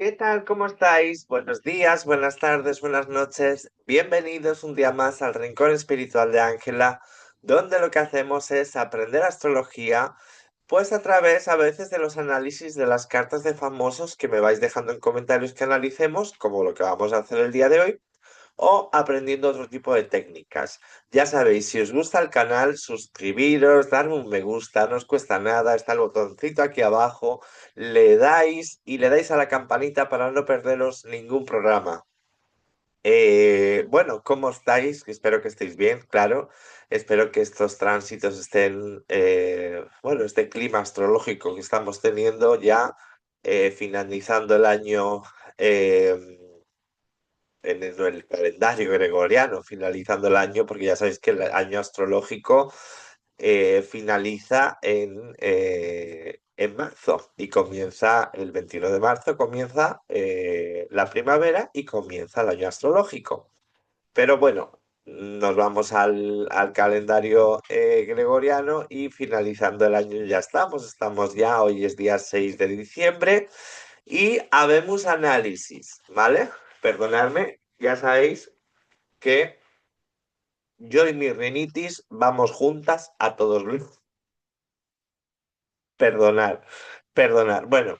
¿Qué tal? ¿Cómo estáis? Buenos días, buenas tardes, buenas noches. Bienvenidos un día más al Rincón Espiritual de Ángela, donde lo que hacemos es aprender astrología, pues a través a veces de los análisis de las cartas de famosos que me vais dejando en comentarios que analicemos, como lo que vamos a hacer el día de hoy o aprendiendo otro tipo de técnicas. Ya sabéis, si os gusta el canal, suscribiros, darme un me gusta, no os cuesta nada, está el botoncito aquí abajo, le dais y le dais a la campanita para no perderos ningún programa. Bueno, ¿cómo estáis? Espero que estéis bien, claro. Espero que estos tránsitos estén, bueno, este clima astrológico que estamos teniendo ya, finalizando el año, eh, en el calendario gregoriano, finalizando el año, porque ya sabéis que el año astrológico finaliza en marzo y comienza el 21 de marzo, comienza la primavera y comienza el año astrológico. Pero bueno, nos vamos al calendario gregoriano y finalizando el año ya estamos ya, hoy es día 6 de diciembre y habemos análisis, ¿vale? Perdonadme, ya sabéis que yo y mi rinitis vamos juntas a todos los... Perdonar, perdonar. Bueno,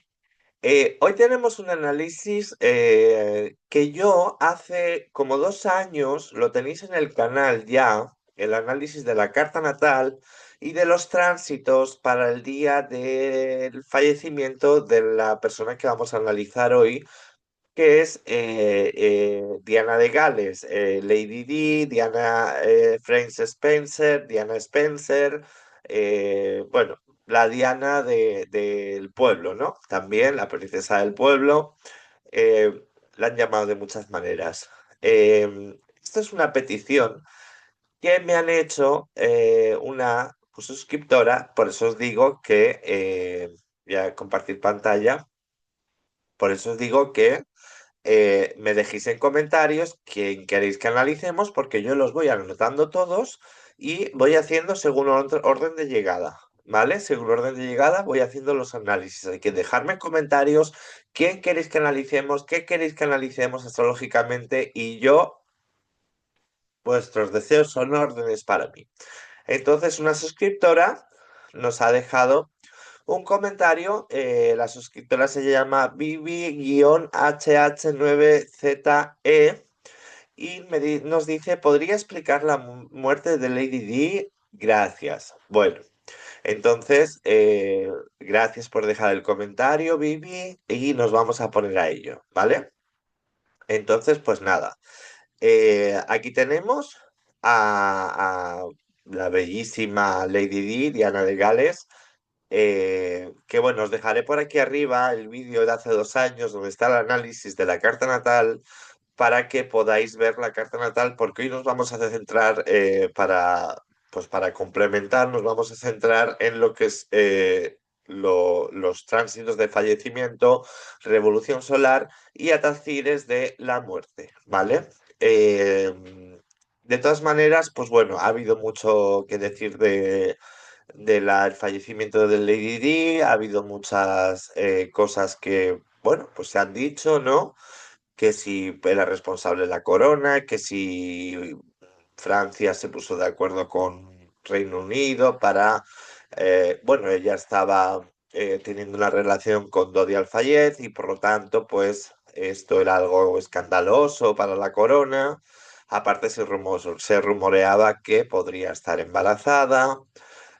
hoy tenemos un análisis que yo hace como 2 años, lo tenéis en el canal ya, el análisis de la carta natal y de los tránsitos para el día del fallecimiento de la persona que vamos a analizar hoy, que es Diana de Gales, Lady Di, Diana Frances Spencer, Diana Spencer, bueno, la Diana del pueblo, ¿no? También la princesa del pueblo, la han llamado de muchas maneras. Esto es una petición que me han hecho una pues, suscriptora, por eso os digo que, voy a compartir pantalla, por eso os digo que me dejéis en comentarios quién queréis que analicemos, porque yo los voy anotando todos y voy haciendo según orden de llegada, ¿vale? Según orden de llegada voy haciendo los análisis. Hay que dejarme en comentarios quién queréis que analicemos, qué queréis que analicemos astrológicamente y yo, vuestros deseos son órdenes para mí. Entonces, una suscriptora nos ha dejado un comentario, la suscriptora se llama Vivi-HH9ZE y nos dice, ¿podría explicar la muerte de Lady Di? Gracias. Bueno, entonces, gracias por dejar el comentario, Vivi, y nos vamos a poner a ello, ¿vale? Entonces, pues nada, aquí tenemos a la bellísima Lady Di, Diana de Gales, que bueno, os dejaré por aquí arriba el vídeo de hace 2 años donde está el análisis de la carta natal para que podáis ver la carta natal, porque hoy nos vamos a centrar pues para complementar, nos vamos a centrar en lo que es los tránsitos de fallecimiento, revolución solar y atacires de la muerte, ¿vale? De todas maneras, pues bueno, ha habido mucho que decir el fallecimiento de Lady Di, ha habido muchas cosas que, bueno, pues se han dicho, ¿no? Que si era responsable la corona, que si Francia se puso de acuerdo con Reino Unido para, bueno, ella estaba teniendo una relación con Dodi Al-Fayed y por lo tanto, pues esto era algo escandaloso para la corona. Aparte se rumoreaba que podría estar embarazada,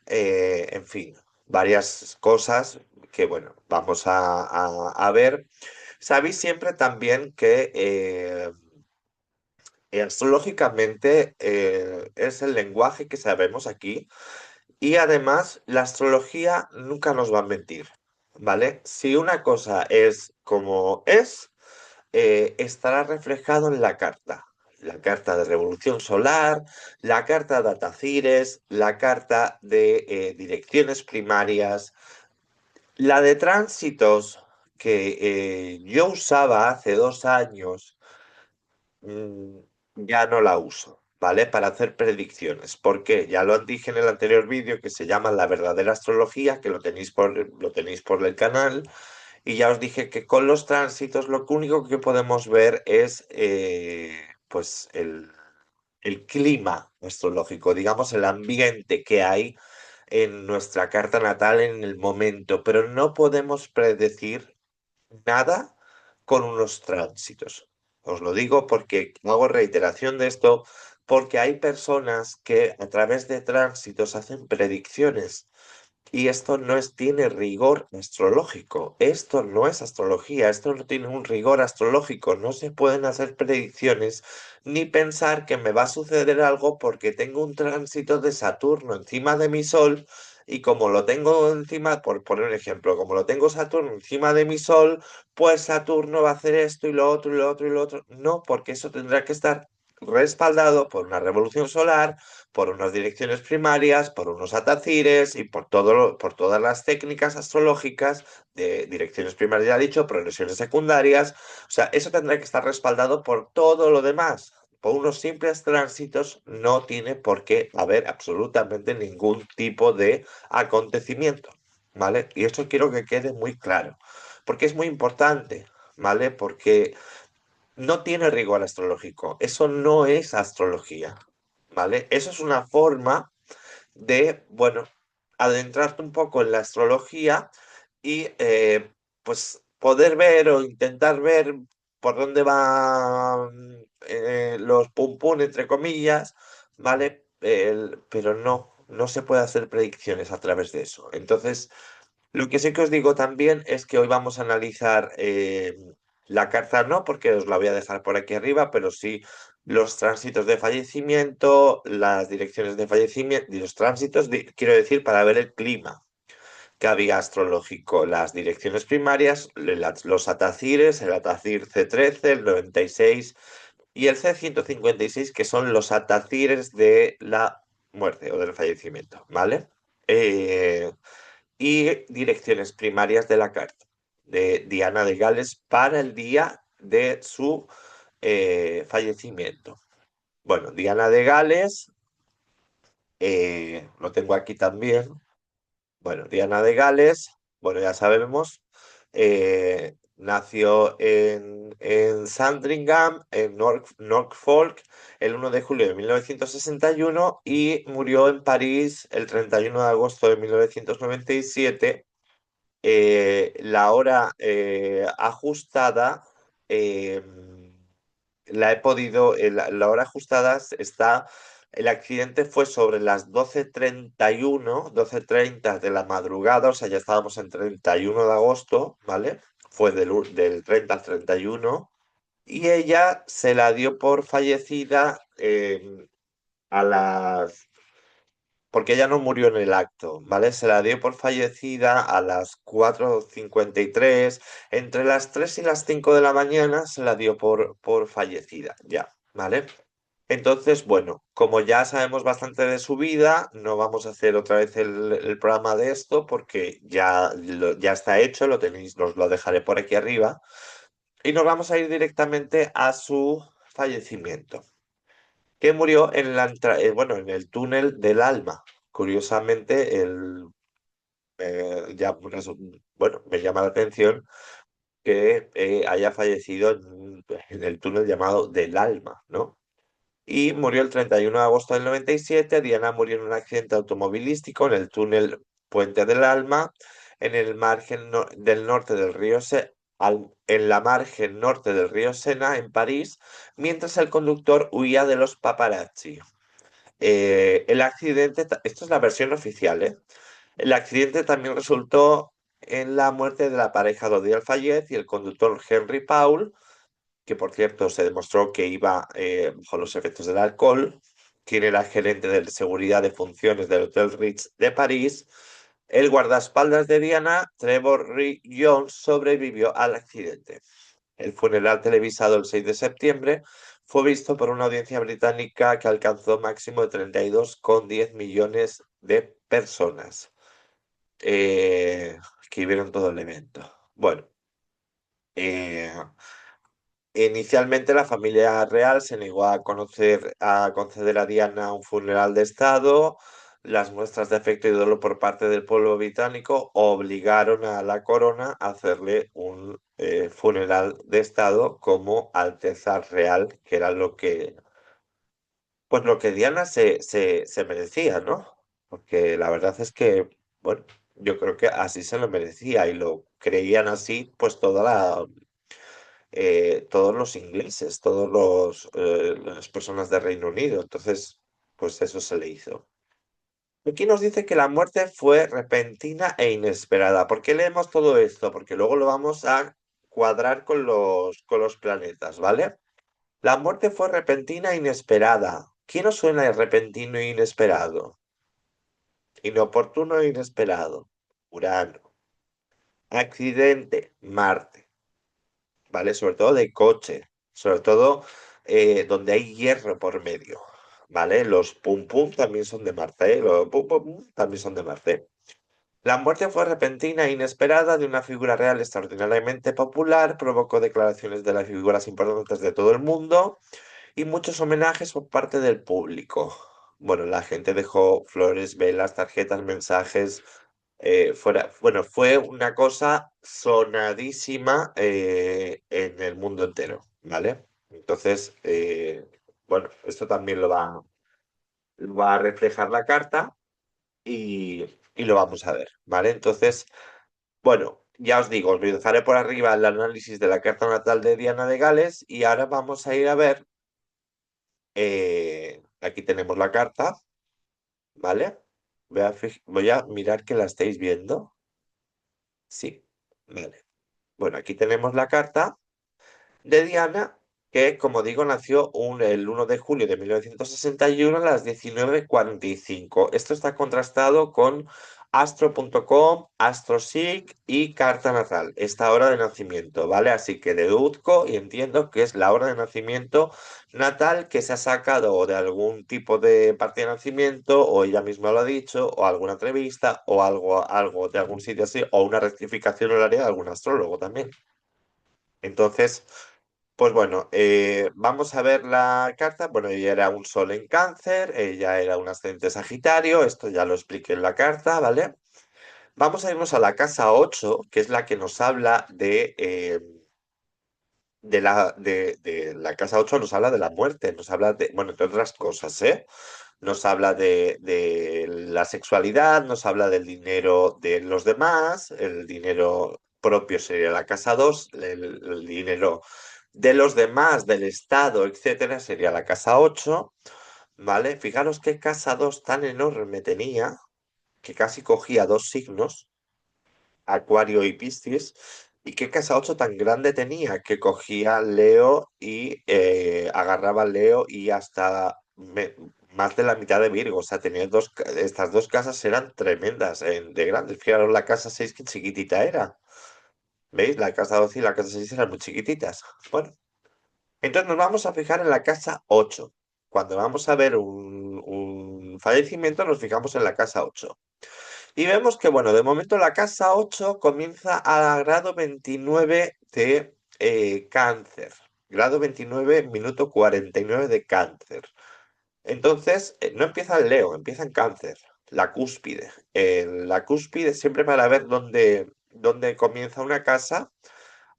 en fin, varias cosas que, bueno, vamos a ver. Sabéis siempre también que astrológicamente es el lenguaje que sabemos aquí y además la astrología nunca nos va a mentir, ¿vale? Si una cosa es como es, estará reflejado en la carta. La carta de revolución solar, la carta de Atacires, la carta de direcciones primarias, la de tránsitos que yo usaba hace 2 años, mm, ya no la uso, ¿vale? Para hacer predicciones. ¿Por qué? Ya lo dije en el anterior vídeo que se llama La verdadera astrología, que lo tenéis por el canal. Y ya os dije que con los tránsitos lo único que podemos ver es pues el clima astrológico, digamos el ambiente que hay en nuestra carta natal en el momento, pero no podemos predecir nada con unos tránsitos. Os lo digo porque hago reiteración de esto, porque hay personas que a través de tránsitos hacen predicciones y esto no tiene rigor astrológico. Esto no es astrología, esto no tiene un rigor astrológico. No se pueden hacer predicciones ni pensar que me va a suceder algo porque tengo un tránsito de Saturno encima de mi Sol y como lo tengo encima, por poner un ejemplo, como lo tengo Saturno encima de mi Sol, pues Saturno va a hacer esto y lo otro y lo otro y lo otro. No, porque eso tendrá que estar respaldado por una revolución solar, por unas direcciones primarias, por unos atacires y por por todas las técnicas astrológicas de direcciones primarias, ya he dicho, progresiones secundarias. O sea, eso tendrá que estar respaldado por todo lo demás. Por unos simples tránsitos no tiene por qué haber absolutamente ningún tipo de acontecimiento, ¿vale? Y eso quiero que quede muy claro, porque es muy importante, ¿vale? Porque no tiene rigor astrológico. Eso no es astrología, ¿vale? Eso es una forma de, bueno, adentrarte un poco en la astrología y pues poder ver o intentar ver por dónde van los pum pum, entre comillas, ¿vale? Pero no se puede hacer predicciones a través de eso. Entonces, lo que sí que os digo también es que hoy vamos a analizar la carta, no porque os la voy a dejar por aquí arriba, pero sí los tránsitos de fallecimiento, las direcciones de fallecimiento y los tránsitos, quiero decir, para ver el clima que había astrológico, las direcciones primarias, los atacires, el atacir C13, el 96 y el C156, que son los atacires de la muerte o del fallecimiento, ¿vale? Eh, y direcciones primarias de la carta de Diana de Gales para el día de su fallecimiento. Bueno, Diana de Gales, lo tengo aquí también. Bueno, Diana de Gales, bueno, ya sabemos, nació en Sandringham, en Norfolk, el 1 de julio de 1961 y murió en París el 31 de agosto de 1997. La hora ajustada, eh, la he podido, la hora ajustada está, el accidente fue sobre las 12:31, 12:30 de la madrugada, o sea, ya estábamos en 31 de agosto, ¿vale? Fue del 30 al 31, y ella se la dio por fallecida a las porque ella no murió en el acto, ¿vale? Se la dio por fallecida a las 4:53, entre las 3 y las 5 de la mañana se la dio por fallecida, ya, ¿vale? Entonces, bueno, como ya sabemos bastante de su vida, no vamos a hacer otra vez el programa de esto porque ya, ya está hecho, lo tenéis, os lo dejaré por aquí arriba, y nos vamos a ir directamente a su fallecimiento que murió en bueno, en el túnel del alma. Curiosamente, bueno, me llama la atención que haya fallecido en el túnel llamado del alma, ¿no? Y murió el 31 de agosto del 97. Diana murió en un accidente automovilístico en el túnel Puente del Alma, en el margen del norte del río en la margen norte del río Sena, en París, mientras el conductor huía de los paparazzi. El accidente, esto es la versión oficial, ¿eh? El accidente también resultó en la muerte de la pareja Dodi Fayez y el conductor Henry Paul, que por cierto se demostró que iba bajo los efectos del alcohol, quien era gerente de seguridad de funciones del Hotel Ritz de París. El guardaespaldas de Diana, Trevor Reed Jones, sobrevivió al accidente. El funeral televisado el 6 de septiembre fue visto por una audiencia británica que alcanzó máximo de 32,10 millones de personas que vieron todo el evento. Bueno, eh, inicialmente la familia real se negó a conceder a Diana un funeral de estado las muestras de afecto y dolor por parte del pueblo británico obligaron a la corona a hacerle un funeral de estado como Alteza Real, que era pues lo que Diana se merecía, ¿no? Porque la verdad es que, bueno, yo creo que así se lo merecía y lo creían así, pues todos los ingleses, las personas de Reino Unido. Entonces, pues eso se le hizo. Aquí nos dice que la muerte fue repentina e inesperada. ¿Por qué leemos todo esto? Porque luego lo vamos a cuadrar con los planetas, ¿vale? La muerte fue repentina e inesperada. ¿Quién os suena de repentino e inesperado? Inoportuno e inesperado. Urano. Accidente. Marte. ¿Vale? Sobre todo de coche. Sobre todo donde hay hierro por medio. ¿Vale? Los pum pum también son de Marte. ¿Eh? Los pum pum pum también son de Marte. La muerte fue repentina e inesperada de una figura real extraordinariamente popular, provocó declaraciones de las figuras importantes de todo el mundo y muchos homenajes por parte del público. Bueno, la gente dejó flores, velas, tarjetas, mensajes. Bueno, fue una cosa sonadísima en el mundo entero, ¿vale? Entonces, bueno, esto también lo va a reflejar la carta y lo vamos a ver, ¿vale? Entonces, bueno, ya os digo, os dejaré por arriba el análisis de la carta natal de Diana de Gales y ahora vamos a ir a ver, aquí tenemos la carta, ¿vale? Voy a mirar que la estéis viendo. Sí, vale. Bueno, aquí tenemos la carta de Diana, que como digo nació el 1 de julio de 1961 a las 19:45. Esto está contrastado con astro.com, AstroSeek y Carta Natal, esta hora de nacimiento, ¿vale? Así que deduzco y entiendo que es la hora de nacimiento natal que se ha sacado o de algún tipo de partida de nacimiento, o ella misma lo ha dicho, o alguna entrevista, o algo de algún sitio así, o una rectificación horaria de algún astrólogo también. Entonces, pues bueno, vamos a ver la carta. Bueno, ella era un sol en cáncer, ella era un ascendente sagitario, esto ya lo expliqué en la carta, ¿vale? Vamos a irnos a la casa 8, que es la que nos habla de la casa 8 nos habla de la muerte, nos habla de, bueno, entre otras cosas, ¿eh? Nos habla de la sexualidad, nos habla del dinero de los demás, el dinero propio sería la casa 2, el dinero de los demás, del Estado, etcétera, sería la casa 8, ¿vale? Fijaros qué casa 2 tan enorme tenía, que casi cogía dos signos, Acuario y Piscis, y qué casa 8 tan grande tenía, que cogía Leo y agarraba Leo y hasta más de la mitad de Virgo. O sea, tenía estas dos casas eran tremendas de grandes. Fijaros la casa 6 que chiquitita era. ¿Veis? La casa 12 y la casa 6 eran muy chiquititas. Bueno, entonces nos vamos a fijar en la casa 8. Cuando vamos a ver un fallecimiento, nos fijamos en la casa 8. Y vemos que, bueno, de momento la casa 8 comienza a grado 29 de cáncer. Grado 29, minuto 49 de cáncer. Entonces, no empieza en Leo, empieza en cáncer, la cúspide. La cúspide, siempre para ver dónde comienza una casa,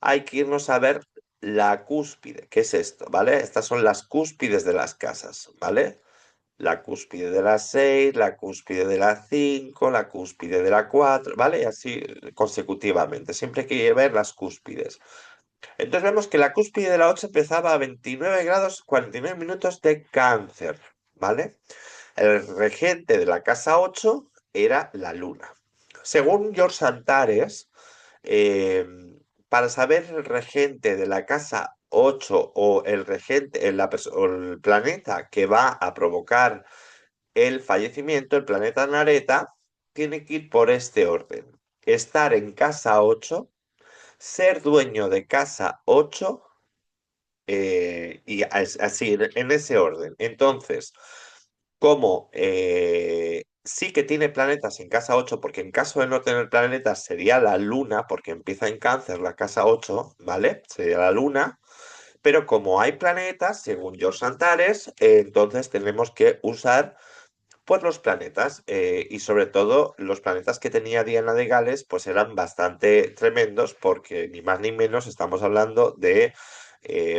hay que irnos a ver la cúspide. ¿Qué es esto? ¿Vale? Estas son las cúspides de las casas, ¿vale? La cúspide de la 6, la cúspide de la 5, la cúspide de la 4, ¿vale? Y así consecutivamente. Siempre hay que ver las cúspides. Entonces vemos que la cúspide de la 8 empezaba a 29 grados 49 minutos de cáncer, ¿vale? El regente de la casa 8 era la luna. Según George Antares, eh, para saber el regente de la casa 8 o el regente, o el planeta que va a provocar el fallecimiento, el planeta Nareta, tiene que ir por este orden. Estar en casa 8, ser dueño de casa 8 y así, en ese orden. Entonces, como sí que tiene planetas en casa 8, porque en caso de no tener planetas sería la Luna, porque empieza en cáncer la casa 8, ¿vale? Sería la Luna. Pero como hay planetas, según George Antares, entonces tenemos que usar Pues los planetas, y sobre todo los planetas que tenía Diana de Gales, pues eran bastante tremendos porque ni más ni menos estamos hablando de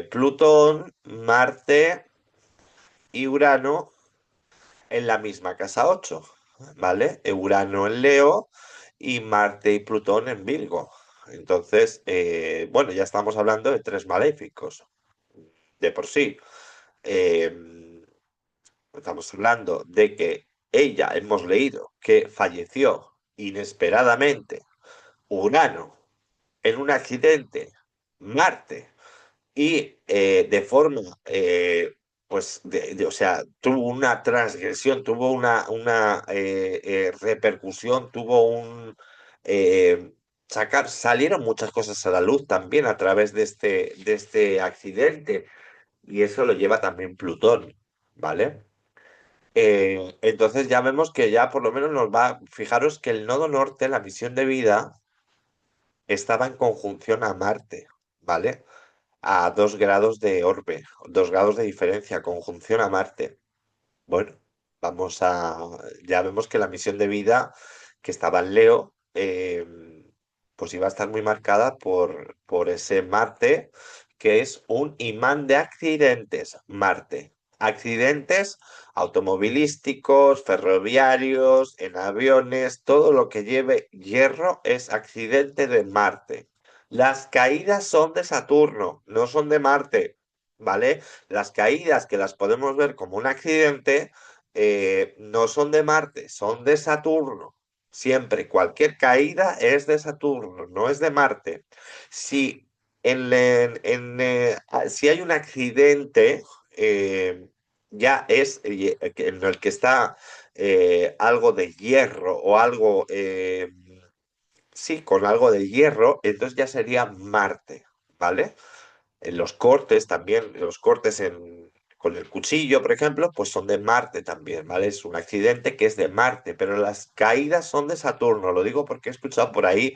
Plutón, Marte y Urano en la misma casa 8, ¿vale? Urano en Leo y Marte y Plutón en Virgo. Entonces, bueno, ya estamos hablando de tres maléficos de por sí. Eh, Estamos hablando de que ella, hemos leído, que falleció inesperadamente Urano en un accidente, Marte, y de forma, pues, o sea, tuvo una transgresión, tuvo una repercusión, tuvo un... eh, salieron muchas cosas a la luz también a través de este accidente, y eso lo lleva también Plutón, ¿vale? Entonces ya vemos que ya por lo menos nos va, fijaros que el nodo norte, la misión de vida, estaba en conjunción a Marte, ¿vale? A 2 grados de orbe, 2 grados de diferencia, conjunción a Marte. Bueno, vamos a, ya vemos que la misión de vida que estaba en Leo, pues iba a estar muy marcada por ese Marte, que es un imán de accidentes, Marte. Accidentes automovilísticos, ferroviarios, en aviones, todo lo que lleve hierro es accidente de Marte. Las caídas son de Saturno, no son de Marte, ¿vale? Las caídas que las podemos ver como un accidente no son de Marte, son de Saturno. Siempre, cualquier caída es de Saturno, no es de Marte. Si, si hay un accidente, ya es en el que está algo de hierro o algo, sí, con algo de hierro, entonces ya sería Marte, ¿vale? En los cortes también, los cortes con el cuchillo, por ejemplo, pues son de Marte también, ¿vale? Es un accidente que es de Marte, pero las caídas son de Saturno. Lo digo porque he escuchado por ahí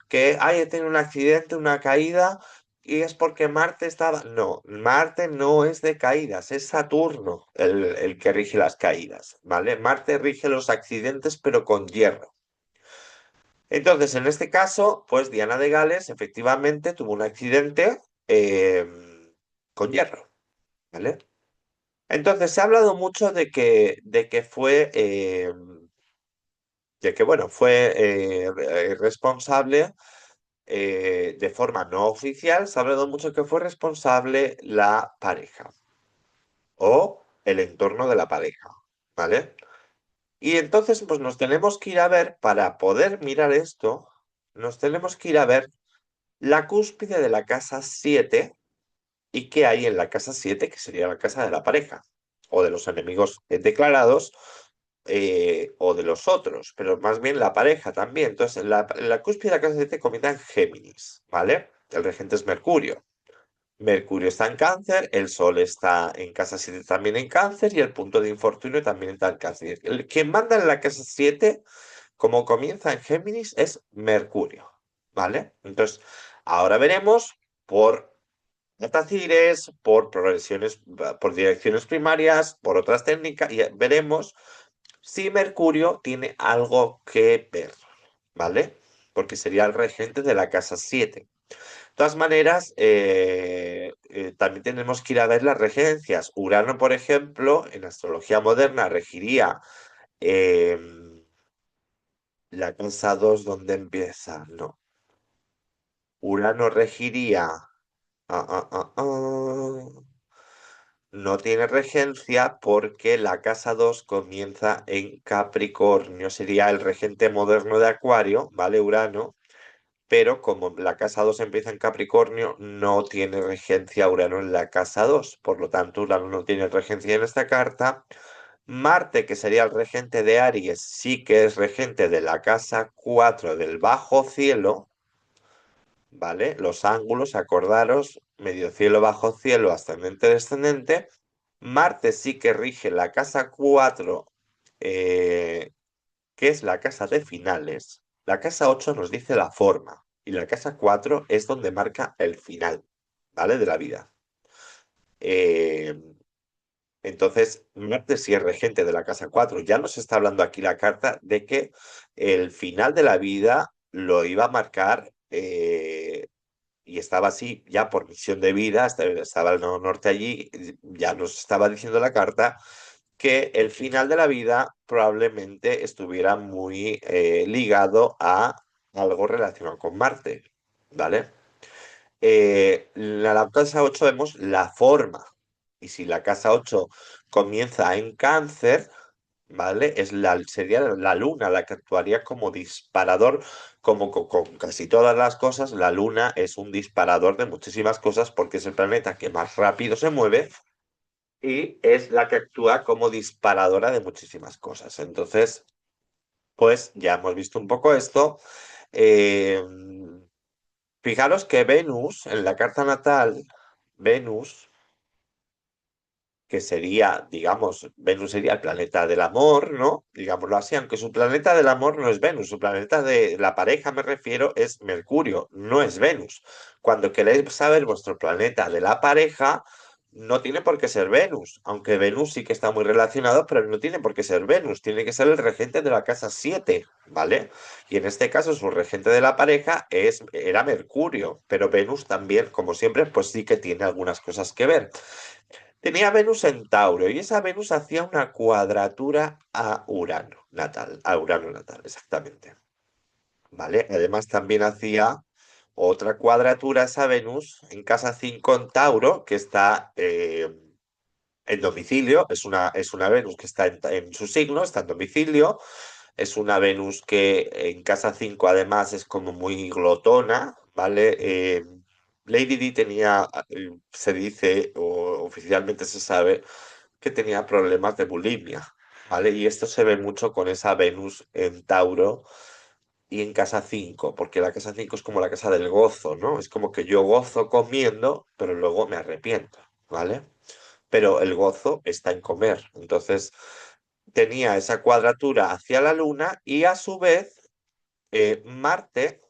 que, ay, he tenido un accidente, una caída, y es porque Marte estaba... No, Marte no es de caídas, es Saturno el que rige las caídas, ¿vale? Marte rige los accidentes, pero con hierro. Entonces, en este caso, pues Diana de Gales efectivamente tuvo un accidente con hierro, ¿vale? Entonces, se ha hablado mucho de que fue, de que, bueno, fue responsable de forma no oficial, se ha hablado mucho que fue responsable la pareja o el entorno de la pareja, ¿vale? Y entonces, pues nos tenemos que ir a ver, para poder mirar esto, nos tenemos que ir a ver la cúspide de la casa 7 y qué hay en la casa 7 que sería la casa de la pareja, o de los enemigos declarados, o de los otros, pero más bien la pareja también. Entonces, la cúspide de la casa 7 comienza en Géminis, ¿vale? El regente es Mercurio. Mercurio está en Cáncer, el Sol está en casa 7 también en Cáncer y el punto de infortunio también está en Cáncer. Quien manda en la casa 7 como comienza en Géminis, es Mercurio, ¿vale? Entonces, ahora veremos por Atacires, por progresiones, por direcciones primarias, por otras técnicas, y veremos si Mercurio tiene algo que ver, ¿vale? Porque sería el regente de la casa 7. De todas maneras, también tenemos que ir a ver las regencias. Urano, por ejemplo, en astrología moderna regiría em, la casa 2 donde empieza, no. Urano regiría. No tiene regencia porque la casa 2 comienza en Capricornio. Sería el regente moderno de Acuario, ¿vale? Urano. Pero como la casa 2 empieza en Capricornio, no tiene regencia Urano en la casa 2. Por lo tanto, Urano no tiene regencia en esta carta. Marte, que sería el regente de Aries, sí que es regente de la casa 4 del bajo cielo, ¿vale? Los ángulos, acordaros, medio cielo, bajo cielo, ascendente, descendente. Marte sí que rige la casa 4, eh, que es la casa de finales. La casa 8 nos dice la forma y la casa 4 es donde marca el final, ¿vale? De la vida. Eh, Entonces, Marte sí es regente de la casa 4. Ya nos está hablando aquí la carta de que el final de la vida lo iba a marcar, y estaba así ya por misión de vida, estaba el Nodo Norte allí, ya nos estaba diciendo la carta que el final de la vida probablemente estuviera muy ligado a algo relacionado con Marte, ¿vale? La casa 8 vemos la forma. Y si la casa 8 comienza en cáncer, ¿vale? Sería la luna la que actuaría como disparador, como con casi todas las cosas, la luna es un disparador de muchísimas cosas porque es el planeta que más rápido se mueve y es la que actúa como disparadora de muchísimas cosas. Entonces, pues ya hemos visto un poco esto. Eh, Fijaros que Venus, en la carta natal, Venus, que sería, digamos, Venus sería el planeta del amor, ¿no? Digámoslo así, aunque su planeta del amor no es Venus, su planeta de la pareja, me refiero, es Mercurio, no es Venus. Cuando queréis saber vuestro planeta de la pareja, no tiene por qué ser Venus, aunque Venus sí que está muy relacionado, pero no tiene por qué ser Venus, tiene que ser el regente de la casa 7, ¿vale? Y en este caso su regente de la pareja era Mercurio, pero Venus también, como siempre, pues sí que tiene algunas cosas que ver. Tenía Venus en Tauro y esa Venus hacía una cuadratura a Urano natal, exactamente. ¿Vale? Además también hacía otra cuadratura esa Venus en casa 5 en Tauro, que está en domicilio, es una Venus que está en su signo, está en domicilio, es una Venus que en casa 5 además es como muy glotona, ¿vale? Lady Di tenía, se dice, o oficialmente se sabe, que tenía problemas de bulimia, ¿vale? Y esto se ve mucho con esa Venus en Tauro y en casa 5 porque la casa 5 es como la casa del gozo, ¿no? Es como que yo gozo comiendo, pero luego me arrepiento, ¿vale? Pero el gozo está en comer. Entonces, tenía esa cuadratura hacia la Luna y a su vez Marte,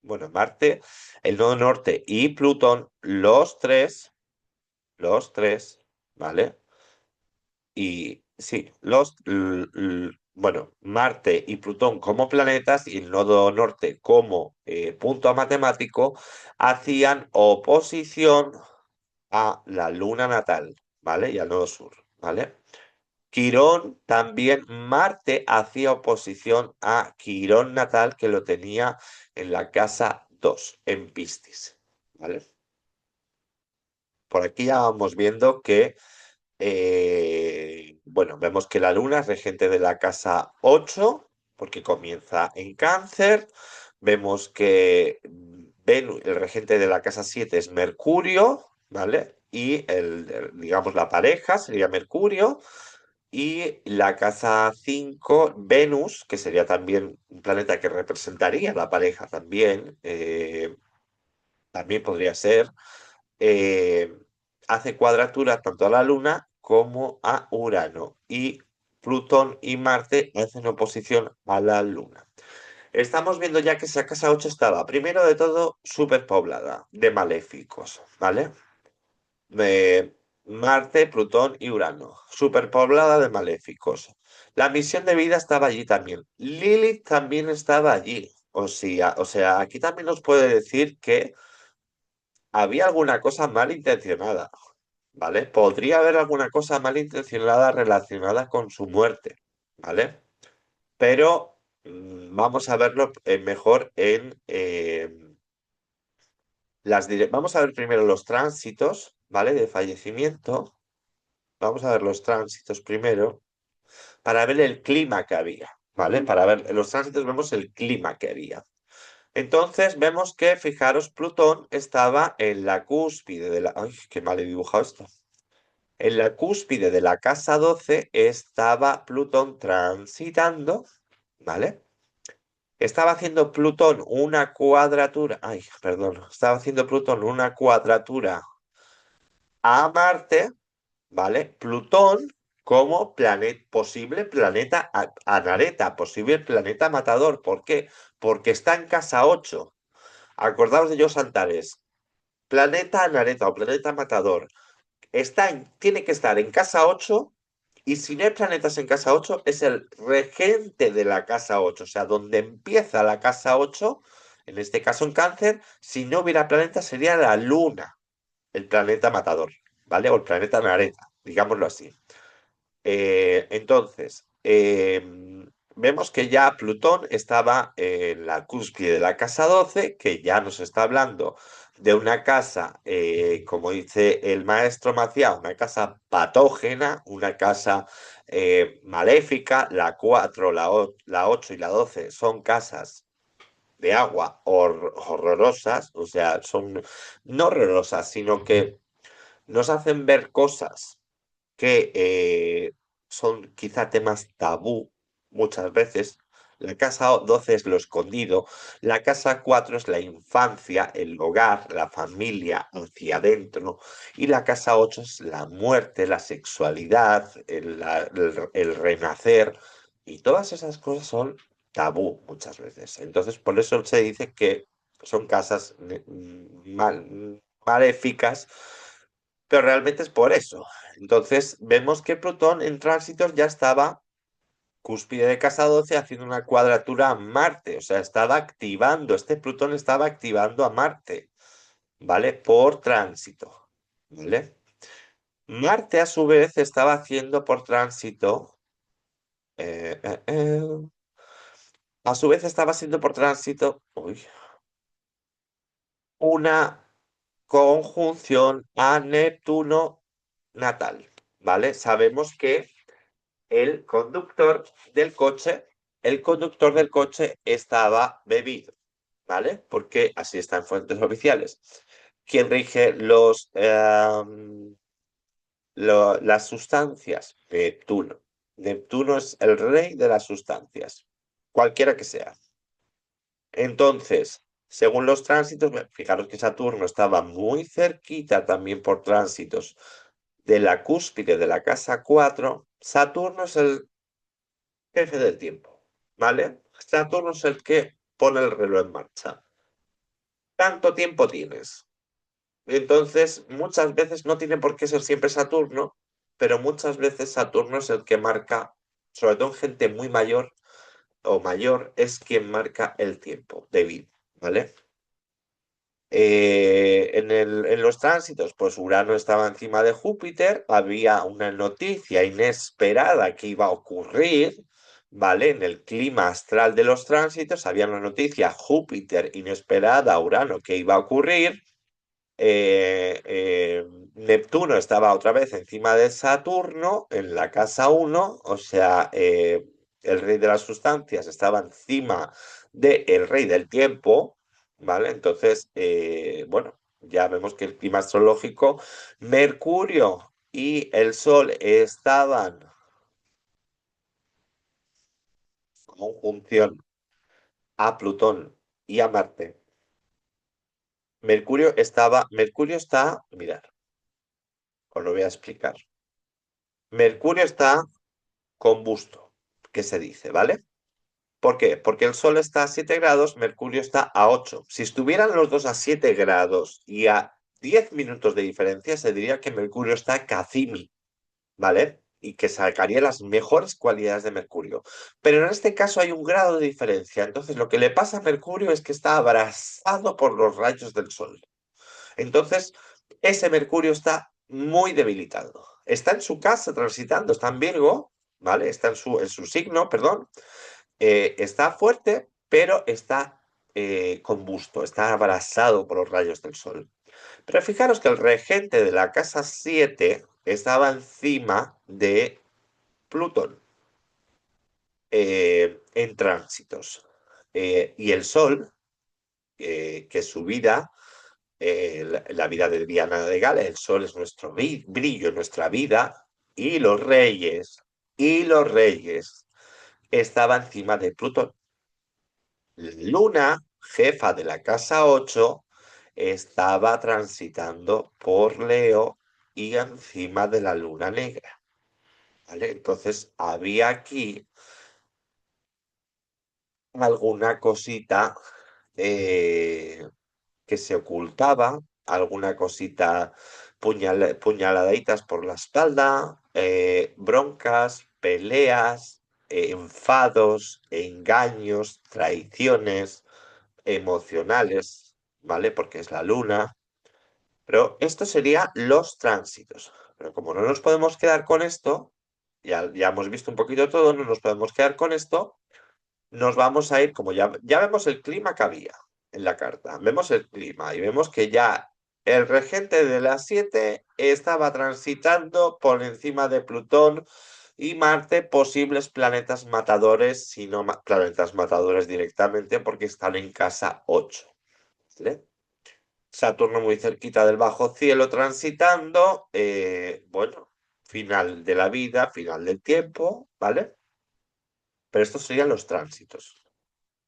bueno, Marte, el nodo norte y Plutón, los tres, ¿vale? Y sí, bueno, Marte y Plutón como planetas y el nodo norte como punto matemático hacían oposición a la luna natal, ¿vale? Y al nodo sur, ¿vale? Quirón también, Marte hacía oposición a Quirón natal que lo tenía en la casa 2 en Piscis, ¿vale? Por aquí ya vamos viendo que bueno, vemos que la Luna es regente de la casa 8 porque comienza en Cáncer. Vemos que Venus, el regente de la casa 7 es Mercurio, ¿vale? Y digamos, la pareja sería Mercurio. Y la casa 5 Venus, que sería también un planeta que representaría la pareja también, también podría ser eh, hace cuadratura tanto a la Luna como a Urano y Plutón y Marte hacen oposición a la Luna. Estamos viendo ya que esa casa 8 estaba, primero de todo, superpoblada de maléficos, ¿vale? Marte, Plutón y Urano, superpoblada de maléficos. La misión de vida estaba allí también. Lilith también estaba allí. O sea, aquí también nos puede decir que había alguna cosa malintencionada, ¿vale? Podría haber alguna cosa malintencionada relacionada con su muerte, ¿vale? Pero vamos a verlo mejor vamos a ver primero los tránsitos, ¿vale? De fallecimiento. Vamos a ver los tránsitos primero para ver el clima que había, ¿vale? Para ver, en los tránsitos vemos el clima que había. Entonces vemos que, fijaros, Plutón estaba en la cúspide de la... ¡Ay, qué mal he dibujado esto! En la cúspide de la casa 12 estaba Plutón transitando, ¿vale? Estaba haciendo Plutón una cuadratura, ay, perdón, estaba haciendo Plutón una cuadratura a Marte, ¿vale? Plutón como posible planeta anareta, posible planeta matador. ¿Por qué? Porque está en casa 8. Acordaos de Jos Antares. Planeta anareta o planeta matador. tiene que estar en casa 8 y si no hay planetas en casa 8 es el regente de la casa 8, o sea, donde empieza la casa 8, en este caso en Cáncer, si no hubiera planetas sería la Luna, el planeta matador, ¿vale? O el planeta Nareta, digámoslo así. Entonces, vemos que ya Plutón estaba en la cúspide de la casa 12, que ya nos está hablando de una casa, como dice el maestro Maciá, una casa patógena, una casa maléfica. La 4, la 8 y la 12 son casas de agua horrorosas, o sea, son no horrorosas, sino que nos hacen ver cosas que son quizá temas tabú muchas veces. La casa 12 es lo escondido, la casa 4 es la infancia, el hogar, la familia hacia adentro, y la casa 8 es la muerte, la sexualidad, el renacer, y todas esas cosas son tabú muchas veces. Entonces, por eso se dice que son casas maléficas, pero realmente es por eso. Entonces, vemos que Plutón en tránsitos ya estaba cúspide de casa 12 haciendo una cuadratura a Marte, o sea, estaba activando, este Plutón estaba activando a Marte, ¿vale? Por tránsito, ¿vale? Marte a su vez estaba haciendo por tránsito, eh, eh, eh, a su vez estaba haciendo por tránsito, uy, una conjunción a Neptuno natal, ¿vale? Sabemos que el conductor del coche, el conductor del coche estaba bebido, ¿vale? Porque así está en fuentes oficiales. ¿Quién rige las sustancias? Neptuno. Neptuno es el rey de las sustancias, cualquiera que sea. Entonces, según los tránsitos, fijaros que Saturno estaba muy cerquita también por tránsitos de la cúspide de la casa 4. Saturno es el jefe del tiempo, ¿vale? Saturno es el que pone el reloj en marcha. ¿Cuánto tiempo tienes? Entonces, muchas veces no tiene por qué ser siempre Saturno, pero muchas veces Saturno es el que marca, sobre todo en gente muy mayor o mayor, es quien marca el tiempo de vida, ¿vale? En los tránsitos, pues Urano estaba encima de Júpiter, había una noticia inesperada que iba a ocurrir, ¿vale? En el clima astral de los tránsitos había una noticia Júpiter inesperada, Urano, que iba a ocurrir. eh, eh, Neptuno estaba otra vez encima de Saturno en la casa 1, o sea, el rey de las sustancias estaba encima del rey del tiempo, ¿vale? Entonces, bueno, ya vemos que el clima astrológico, Mercurio y el Sol estaban en conjunción a Plutón y a Marte. Mercurio está, mirad, os lo voy a explicar. Mercurio está combusto, que se dice, ¿vale? ¿Por qué? Porque el Sol está a 7 grados, Mercurio está a 8. Si estuvieran los dos a 7 grados y a 10 minutos de diferencia, se diría que Mercurio está cazimi, ¿vale? Y que sacaría las mejores cualidades de Mercurio. Pero en este caso hay un grado de diferencia. Entonces, lo que le pasa a Mercurio es que está abrasado por los rayos del Sol. Entonces, ese Mercurio está muy debilitado. Está en su casa transitando, está en Virgo, ¿vale? Está en su signo, perdón. Está fuerte, pero está combusto, está abrasado por los rayos del sol. Pero fijaros que el regente de la casa 7 estaba encima de Plutón en tránsitos. Y el sol, que es su vida, la vida de Diana de Gales, el sol es nuestro brillo, nuestra vida, y los reyes estaba encima de Plutón. Luna, jefa de la casa 8, estaba transitando por Leo y encima de la luna negra, ¿vale? Entonces había aquí alguna cosita que se ocultaba, alguna cosita puñaladitas por la espalda, broncas, peleas, enfados, engaños, traiciones emocionales, ¿vale? Porque es la luna. Pero esto sería los tránsitos. Pero como no nos podemos quedar con esto, ya hemos visto un poquito todo, no nos podemos quedar con esto, nos vamos a ir, como ya vemos el clima que había en la carta, vemos el clima y vemos que ya el regente de las 7 estaba transitando por encima de Plutón y Marte, posibles planetas matadores, si no planetas matadores directamente, porque están en casa 8. ¿Vale? Saturno muy cerquita del bajo cielo transitando, bueno, final de la vida, final del tiempo, ¿vale? Pero estos serían los tránsitos.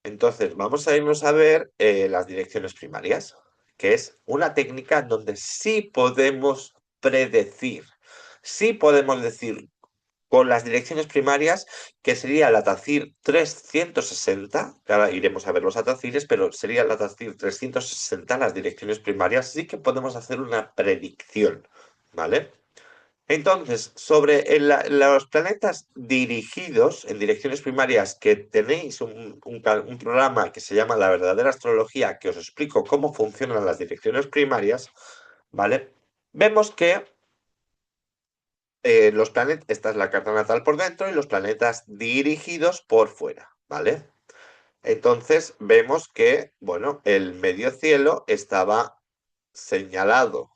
Entonces, vamos a irnos a ver las direcciones primarias, que es una técnica donde sí podemos predecir, sí podemos decir con las direcciones primarias, que sería la TACIR 360, que ahora iremos a ver los ATACIRes, pero sería la TACIR 360, las direcciones primarias, sí que podemos hacer una predicción, ¿vale? Entonces, sobre los planetas dirigidos en direcciones primarias, que tenéis un programa que se llama La Verdadera Astrología, que os explico cómo funcionan las direcciones primarias, ¿vale? Vemos que los planetas, esta es la carta natal por dentro y los planetas dirigidos por fuera, ¿vale? Entonces vemos que, bueno, el medio cielo estaba señalado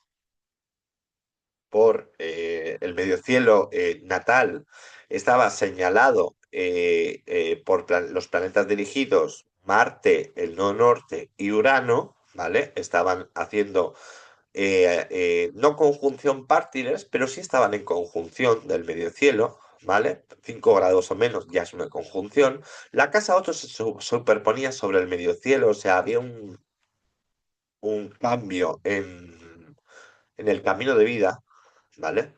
por el medio cielo natal, estaba señalado por los planetas dirigidos, Marte, el nodo norte y Urano, ¿vale? Estaban haciendo no conjunción partiders, pero sí estaban en conjunción del medio cielo, ¿vale? 5 grados o menos ya es una conjunción. La casa 8 se superponía sobre el medio cielo, o sea, había un cambio en el camino de vida, ¿vale?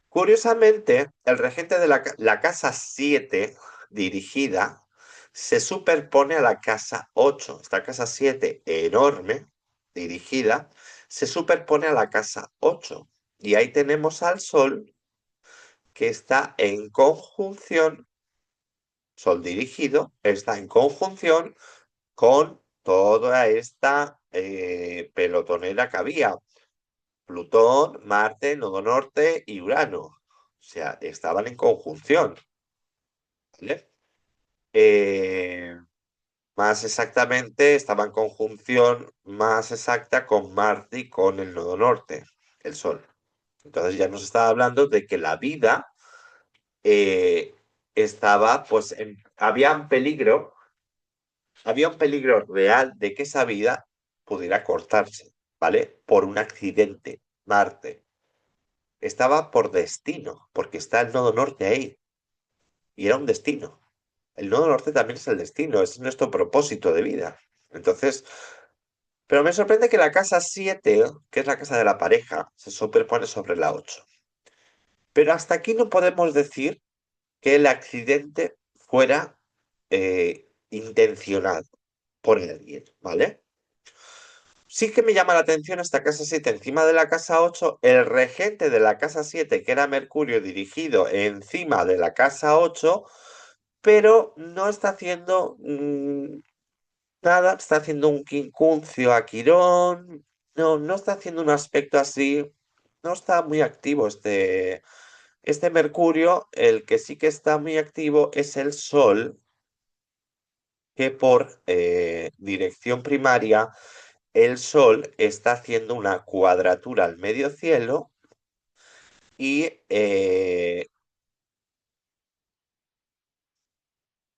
Curiosamente, el regente de la casa 7 dirigida se superpone a la casa 8. Esta casa 7 enorme, dirigida, se superpone a la casa 8. Y ahí tenemos al Sol que está en conjunción, Sol dirigido, está en conjunción con toda esta pelotonera que había. Plutón, Marte, Nodo Norte y Urano. O sea, estaban en conjunción, ¿vale? Eh, Más exactamente, estaba en conjunción más exacta con Marte y con el Nodo Norte, el Sol. Entonces ya nos estaba hablando de que la vida estaba, pues, había un peligro real de que esa vida pudiera cortarse, ¿vale? Por un accidente. Marte estaba por destino, porque está el nodo norte ahí, y era un destino. El nodo norte también es el destino, es nuestro propósito de vida. Entonces, pero me sorprende que la casa 7, que es la casa de la pareja, se superpone sobre la 8. Pero hasta aquí no podemos decir que el accidente fuera intencionado por alguien, ¿vale? Sí que me llama la atención esta casa 7 encima de la casa 8, el regente de la casa 7, que era Mercurio, dirigido encima de la casa 8, pero no está haciendo nada, está haciendo un quincuncio a Quirón, no está haciendo un aspecto así, no está muy activo este Mercurio. El que sí que está muy activo es el Sol, que por dirección primaria, el Sol está haciendo una cuadratura al medio cielo y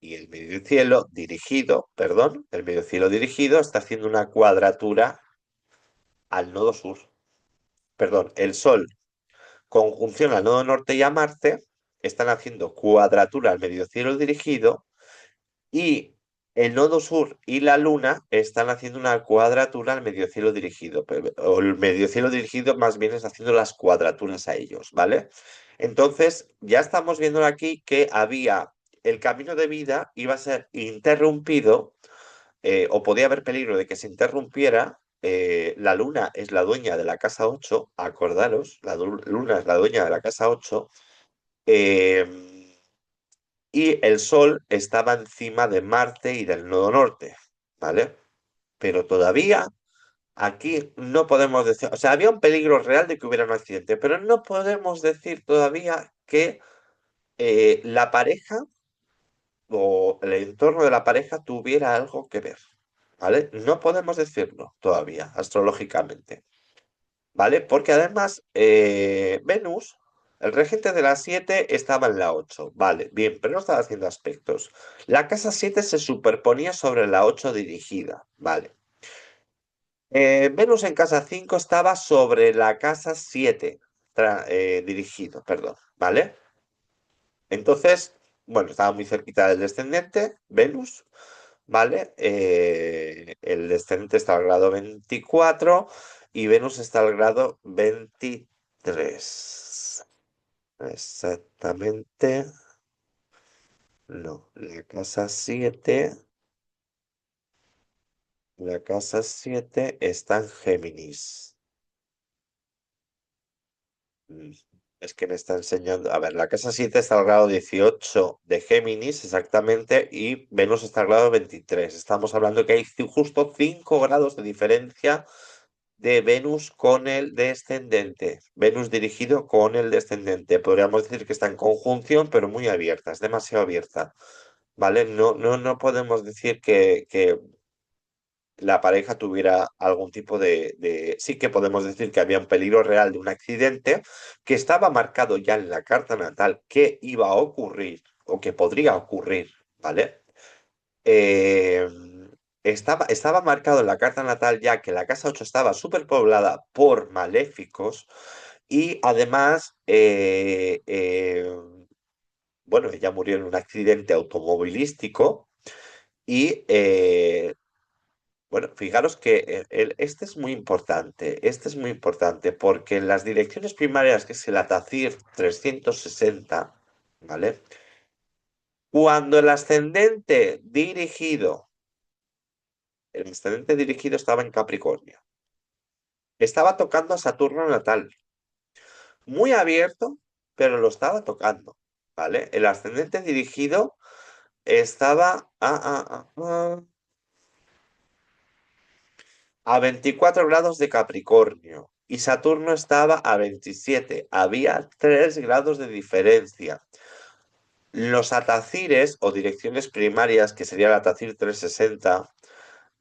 y el medio cielo dirigido, perdón, el medio cielo dirigido está haciendo una cuadratura al nodo sur. Perdón, el Sol conjunción al nodo norte y a Marte están haciendo cuadratura al medio cielo dirigido y el nodo sur y la Luna están haciendo una cuadratura al medio cielo dirigido. O el medio cielo dirigido más bien está haciendo las cuadraturas a ellos, ¿vale? Entonces, ya estamos viendo aquí que había el camino de vida iba a ser interrumpido o podía haber peligro de que se interrumpiera la luna es la dueña de la casa 8, acordaros, luna es la dueña de la casa 8, eh, y el Sol estaba encima de Marte y del nodo norte, ¿vale? Pero todavía aquí no podemos decir, o sea, había un peligro real de que hubiera un accidente, pero no podemos decir todavía que la pareja o el entorno de la pareja tuviera algo que ver, ¿vale? No podemos decirlo todavía, astrológicamente, ¿vale? Porque además, Venus, el regente de la 7 estaba en la 8, ¿vale? Bien, pero no estaba haciendo aspectos. La casa 7 se superponía sobre la 8 dirigida, ¿vale? Venus en casa 5 estaba sobre la casa 7 dirigido, perdón, ¿vale? Entonces, bueno, estaba muy cerquita del descendente, Venus, ¿vale? El descendente está al grado 24 y Venus está al grado 23. Exactamente. No, la casa siete está en Géminis. Mm, Es que me está enseñando. A ver, la casa 7 está al grado 18 de Géminis, exactamente, y Venus está al grado 23. Estamos hablando que hay justo 5 grados de diferencia de Venus con el descendente. Venus dirigido con el descendente. Podríamos decir que está en conjunción, pero muy abierta, es demasiado abierta. ¿Vale? No podemos decir que la pareja tuviera algún tipo Sí que podemos decir que había un peligro real de un accidente que estaba marcado ya en la carta natal que iba a ocurrir o que podría ocurrir, ¿vale? Eh, estaba marcado en la carta natal ya que la casa 8 estaba superpoblada por maléficos y además, bueno, ella murió en un accidente automovilístico y bueno, fijaros que este es muy importante porque en las direcciones primarias, que es el ATACIR 360, ¿vale? Cuando el ascendente dirigido estaba en Capricornio, estaba tocando a Saturno natal, muy abierto, pero lo estaba tocando, ¿vale? El ascendente dirigido estaba a 24 grados de Capricornio y Saturno estaba a 27. Había 3 grados de diferencia. Los atacires o direcciones primarias, que sería el atacir 360,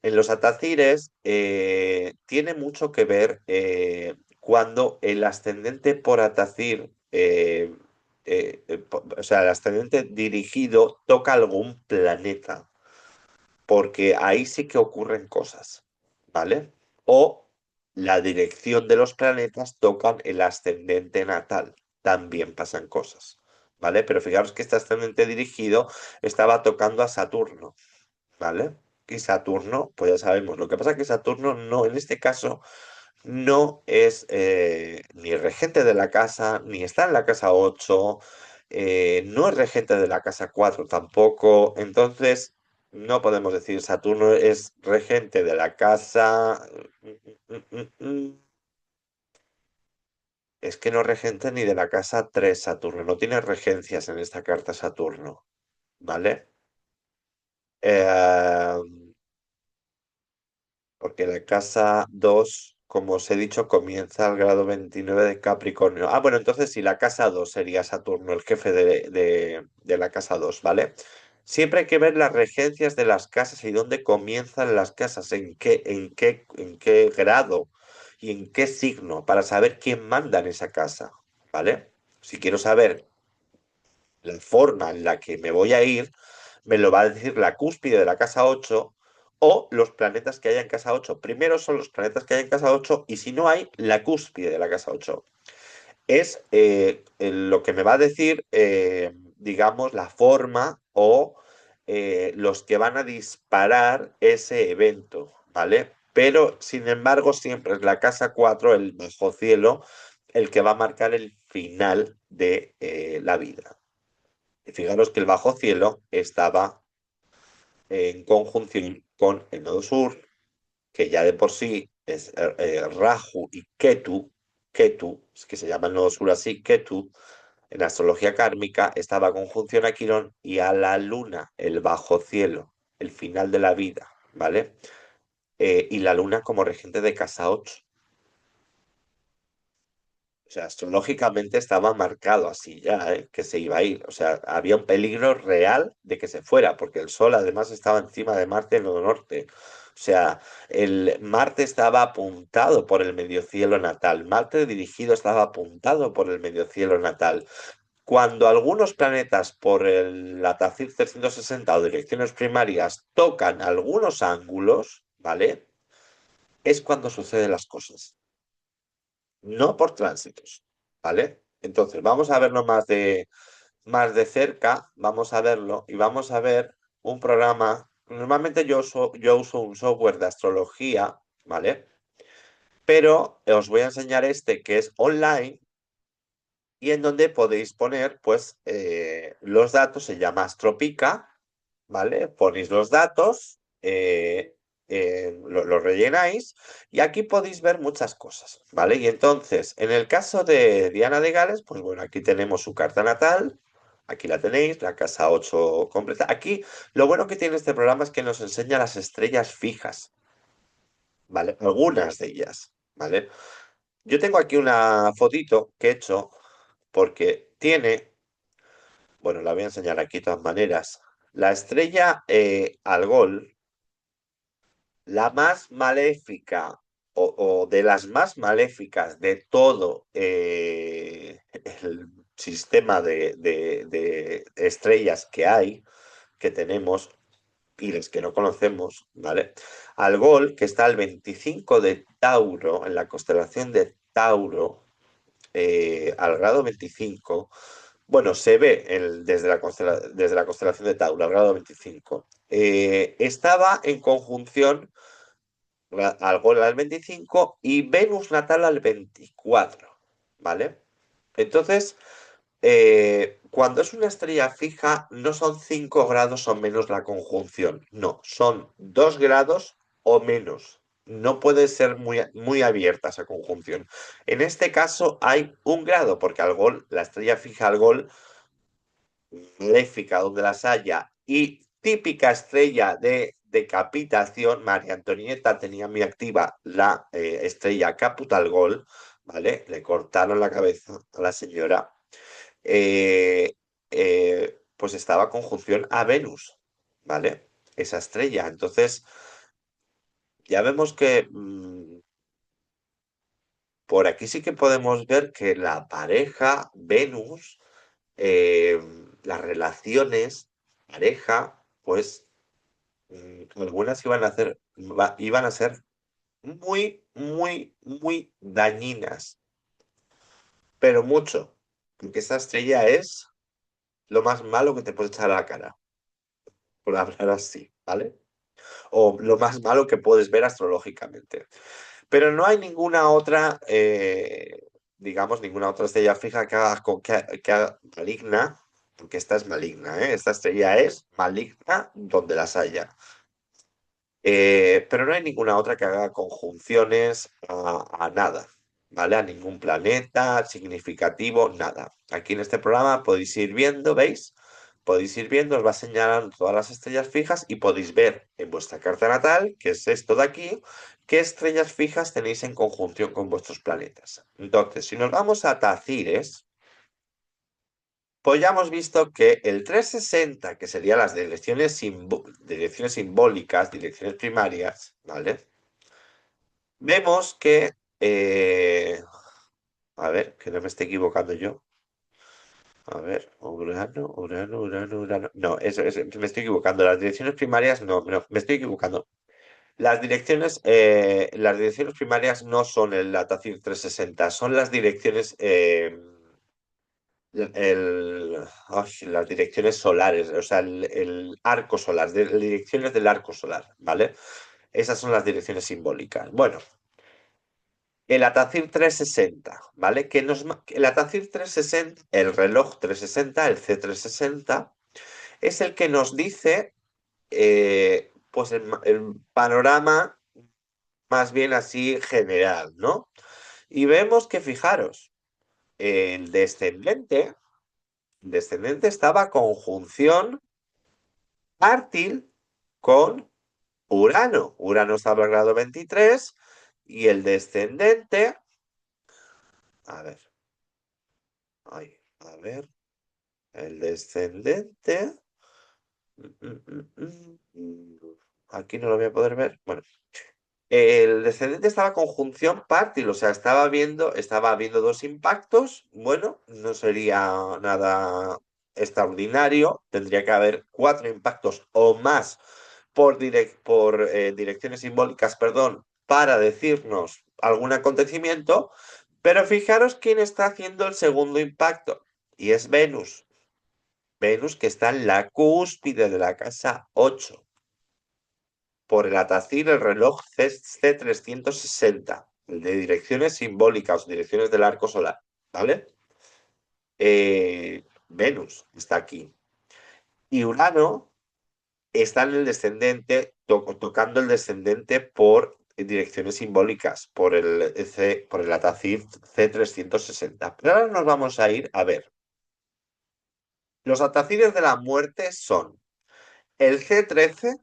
en los atacires tiene mucho que ver cuando el ascendente por atacir, o sea, el ascendente dirigido toca algún planeta, porque ahí sí que ocurren cosas, ¿vale? O la dirección de los planetas tocan el ascendente natal, también pasan cosas, ¿vale? Pero fijaros que este ascendente dirigido estaba tocando a Saturno, ¿vale? Y Saturno, pues ya sabemos, lo que pasa es que Saturno no, en este caso, no es ni regente de la casa, ni está en la casa 8, no es regente de la casa 4 tampoco, entonces no podemos decir Saturno es regente de la casa. Es que no es regente ni de la casa 3 Saturno, no tiene regencias en esta carta Saturno, ¿vale? Eh, Porque la casa 2, como os he dicho, comienza al grado 29 de Capricornio. Ah, bueno, entonces sí, la casa 2 sería Saturno, el jefe de la casa 2, ¿vale? Siempre hay que ver las regencias de las casas y dónde comienzan las casas, en qué grado y en qué signo, para saber quién manda en esa casa, ¿vale? Si quiero saber la forma en la que me voy a ir, me lo va a decir la cúspide de la casa 8 o los planetas que hay en casa 8. Primero son los planetas que hay en casa 8 y si no hay, la cúspide de la casa 8. Es lo que me va a decir, digamos, la forma o los que van a disparar ese evento, ¿vale? Pero, sin embargo, siempre es la casa 4 el bajo cielo, el que va a marcar el final de la vida. Y fijaros que el bajo cielo estaba en conjunción con el nodo sur, que ya de por sí es Rahu y Ketu. Ketu, es que se llama el nodo sur así, Ketu, en astrología kármica, estaba a conjunción a Quirón y a la luna, el bajo cielo, el final de la vida, ¿vale? Y la luna como regente de casa 8. O sea, astrológicamente estaba marcado así ya, que se iba a ir. O sea, había un peligro real de que se fuera, porque el Sol además estaba encima de Marte en el norte. O sea, el Marte estaba apuntado por el mediocielo natal. Marte dirigido estaba apuntado por el mediocielo natal. Cuando algunos planetas por la Tacir 360 o direcciones primarias tocan algunos ángulos, ¿vale? Es cuando suceden las cosas, no por tránsitos, ¿vale? Entonces, vamos a verlo más de cerca, vamos a verlo y vamos a ver un programa. Normalmente yo uso un software de astrología, ¿vale? Pero os voy a enseñar este que es online y en donde podéis poner, pues, los datos, se llama Astropica, ¿vale? Ponéis los datos, lo rellenáis y aquí podéis ver muchas cosas, ¿vale? Y entonces, en el caso de Diana de Gales, pues bueno, aquí tenemos su carta natal, aquí la tenéis, la casa 8 completa. Aquí, lo bueno que tiene este programa es que nos enseña las estrellas fijas, ¿vale? Algunas de ellas, ¿vale? Yo tengo aquí una fotito que he hecho porque tiene, bueno, la voy a enseñar aquí de todas maneras, la estrella Algol, la más maléfica o de las más maléficas de todo el sistema de estrellas que hay, que tenemos y las que no conocemos, ¿vale? Algol, que está al 25 de Tauro, en la constelación de Tauro, al grado 25. Bueno, se ve desde la constelación de Tauro, al grado 25. Estaba en conjunción Algol al 25 y Venus natal al 24, ¿vale? Entonces, cuando es una estrella fija, no son 5 grados o menos la conjunción, no, son 2 grados o menos. No puede ser muy abierta esa conjunción. En este caso hay 1 grado, porque Algol, la estrella fija Algol, maléfica donde las haya, y típica estrella de decapitación, María Antonieta tenía muy activa la estrella Capital Gol, ¿vale? Le cortaron la cabeza a la señora. eh, pues estaba conjunción a Venus, ¿vale? Esa estrella. Entonces, ya vemos que por aquí sí que podemos ver que la pareja Venus, eh, las relaciones, pareja, pues algunas iban a ser muy, muy, muy dañinas, pero mucho, porque esta estrella es lo más malo que te puede echar a la cara, por hablar así, ¿vale? O lo más malo que puedes ver astrológicamente. Pero no hay ninguna otra, digamos, ninguna otra estrella fija que haga maligna, porque esta es maligna, ¿eh? Esta estrella es maligna donde las haya. Pero no hay ninguna otra que haga conjunciones a nada, ¿vale? A ningún planeta significativo, nada. Aquí en este programa podéis ir viendo, ¿veis? Podéis ir viendo, os va señalando todas las estrellas fijas y podéis ver en vuestra carta natal, que es esto de aquí, qué estrellas fijas tenéis en conjunción con vuestros planetas. Entonces, si nos vamos a Tacires, pues ya hemos visto que el 360, que serían las direcciones simbólicas, direcciones primarias, ¿vale? Vemos que, a ver, que no me esté equivocando yo. A ver, Urano. No, me estoy equivocando. Las direcciones primarias, no, me estoy equivocando. Las direcciones primarias no son el Latacir 360, son las direcciones, las direcciones solares, o sea, el arco solar, direcciones del arco solar, ¿vale? Esas son las direcciones simbólicas. Bueno, el Atacir 360, ¿vale? El Atacir 360, el reloj 360, el C360, es el que nos dice, pues el panorama más bien así general, ¿no? Y vemos que, fijaros, el descendente estaba conjunción Mártir con Urano. Urano estaba al grado 23 y el descendente, a ver, ay, a ver, el descendente, aquí no lo voy a poder ver. Bueno, el descendente estaba conjunción partil, o sea, estaba viendo dos impactos. Bueno, no sería nada extraordinario. Tendría que haber cuatro impactos o más por direcciones simbólicas, perdón, para decirnos algún acontecimiento. Pero fijaros quién está haciendo el segundo impacto. Y es Venus. Venus que está en la cúspide de la casa 8 por el Atacir el reloj C360, el de direcciones simbólicas, direcciones del arco solar, ¿vale? Venus está aquí. Y Urano está en el descendente, tocando el descendente por direcciones simbólicas, por el Atacir C360. Pero ahora nos vamos a ir a ver. Los Atacires de la muerte son el C13,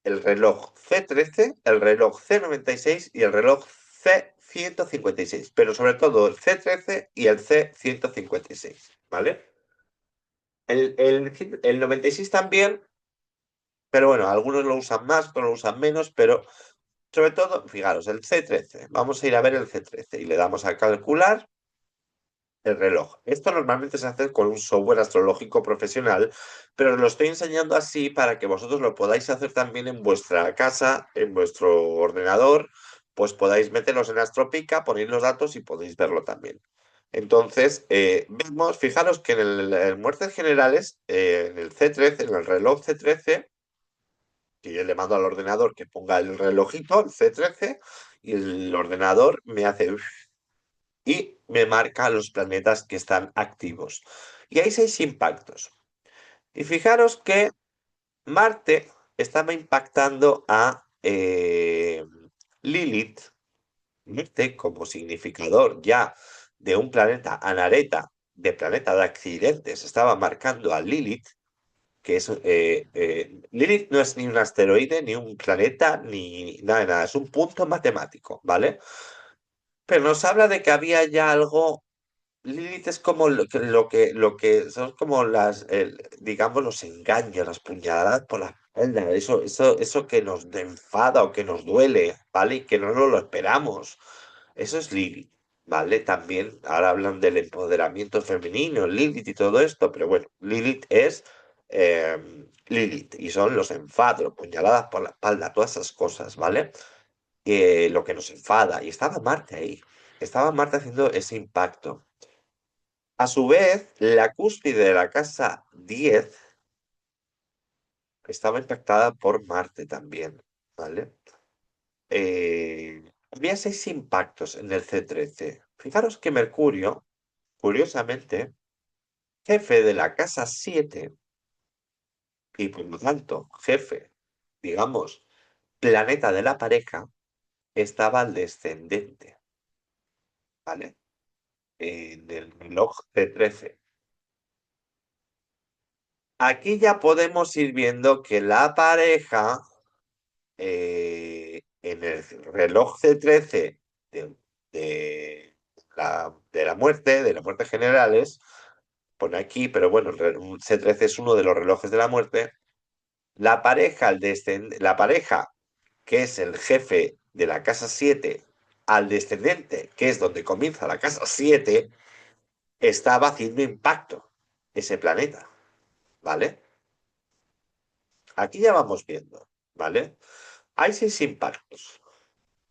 el reloj C13, el reloj C96 y el reloj C156, pero sobre todo el C13 y el C156, ¿vale? El 96 también, pero bueno, algunos lo usan más, otros lo usan menos, pero sobre todo, fijaros, el C13. Vamos a ir a ver el C13 y le damos a calcular el reloj. Esto normalmente se hace con un software astrológico profesional, pero os lo estoy enseñando así para que vosotros lo podáis hacer también en vuestra casa, en vuestro ordenador, pues podáis meterlos en Astropica, ponéis los datos y podéis verlo también. Entonces, vemos, fijaros que en muertes generales, en el C13, en el reloj C13, que yo le mando al ordenador que ponga el relojito, el C13, y el ordenador me hace y me marca los planetas que están activos. Y hay seis impactos. Y fijaros que Marte estaba impactando a Lilith, Marte como significador ya de un planeta anareta, de planeta de accidentes, estaba marcando a Lilith, que es... Lilith no es ni un asteroide, ni un planeta, ni nada de nada, es un punto matemático, ¿vale? Pero nos habla de que había ya algo. Lilith es como lo que son como digamos, los engaños, las puñaladas por la espalda, eso que nos enfada o que nos duele, ¿vale? Y que no nos lo esperamos. Eso es Lilith, ¿vale? También ahora hablan del empoderamiento femenino, Lilith y todo esto, pero bueno, Lilith es Lilith y son los enfados, puñaladas por la espalda, todas esas cosas, ¿vale? Lo que nos enfada. Y estaba Marte ahí, estaba Marte haciendo ese impacto. A su vez, la cúspide de la casa 10 estaba impactada por Marte también, ¿vale? Había seis impactos en el C13. Fijaros que Mercurio, curiosamente, jefe de la casa 7 y por lo tanto jefe, digamos, planeta de la pareja, estaba al descendente, ¿vale? En el reloj C13. Aquí ya podemos ir viendo que la pareja en el reloj C13 de, de la muerte generales, pone aquí, pero bueno, un C13 es uno de los relojes de la muerte. La pareja, que es el jefe de la casa 7, al descendente, que es donde comienza la casa 7, estaba haciendo impacto ese planeta, ¿vale? Aquí ya vamos viendo, ¿vale? Hay seis impactos.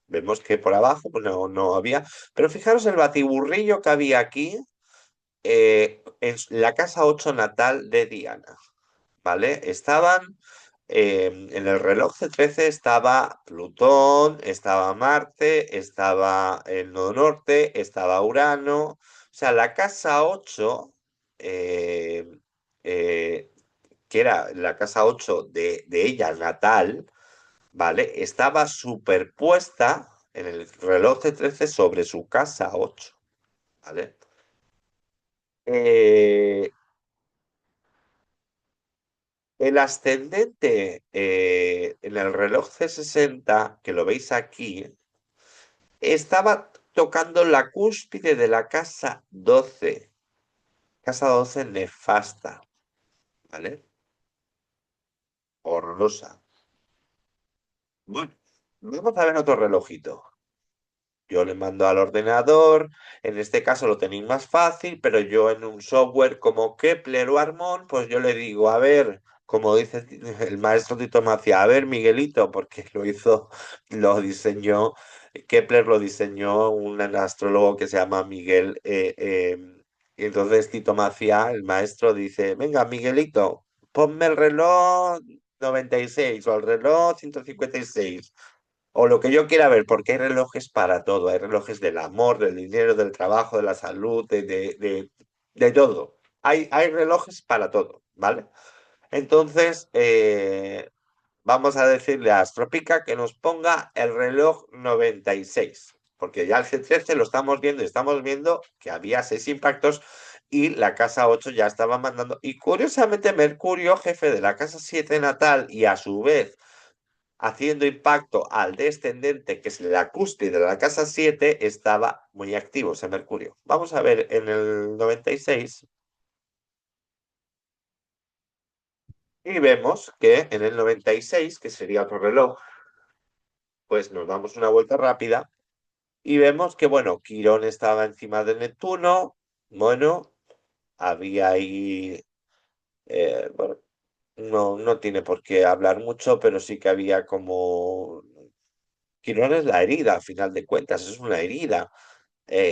Vemos que por abajo pues, no había. Pero fijaros el batiburrillo que había aquí en la casa 8 natal de Diana. ¿Vale? Estaban en el reloj C13 estaba Plutón, estaba Marte, estaba el nodo norte, estaba Urano. O sea, la casa 8 eh, eh, que era la casa 8 de ella natal, ¿vale? Estaba superpuesta en el reloj de 13 sobre su casa 8, ¿vale? Eh, el ascendente en el reloj C60, que lo veis aquí, estaba tocando la cúspide de la casa 12. Casa 12 nefasta, ¿vale? Horrorosa. Bueno, vamos a ver otro relojito. Yo le mando al ordenador, en este caso lo tenéis más fácil, pero yo en un software como Kepler o Harmon, pues yo le digo, a ver, como dice el maestro Tito Macía, a ver, Miguelito, porque lo hizo, lo diseñó, Kepler lo diseñó un astrólogo que se llama Miguel, y entonces Tito Macía, el maestro, dice, venga, Miguelito, ponme el reloj 96 o el reloj 156. O lo que yo quiera ver, porque hay relojes para todo. Hay relojes del amor, del dinero, del trabajo, de la salud, de todo. Hay relojes para todo, ¿vale? Entonces, vamos a decirle a Astropica que nos ponga el reloj 96, porque ya el G13 lo estamos viendo y estamos viendo que había 6 impactos y la casa 8 ya estaba mandando. Y curiosamente, Mercurio, jefe de la casa 7 natal y a su vez haciendo impacto al descendente, que es la cúspide de la casa 7, estaba muy activo ese Mercurio. Vamos a ver en el 96 y vemos que en el 96, que sería otro reloj, pues nos damos una vuelta rápida y vemos que, bueno, Quirón estaba encima de Neptuno, bueno, había ahí, bueno, no tiene por qué hablar mucho, pero sí que había como... Quirón es la herida, a final de cuentas, es una herida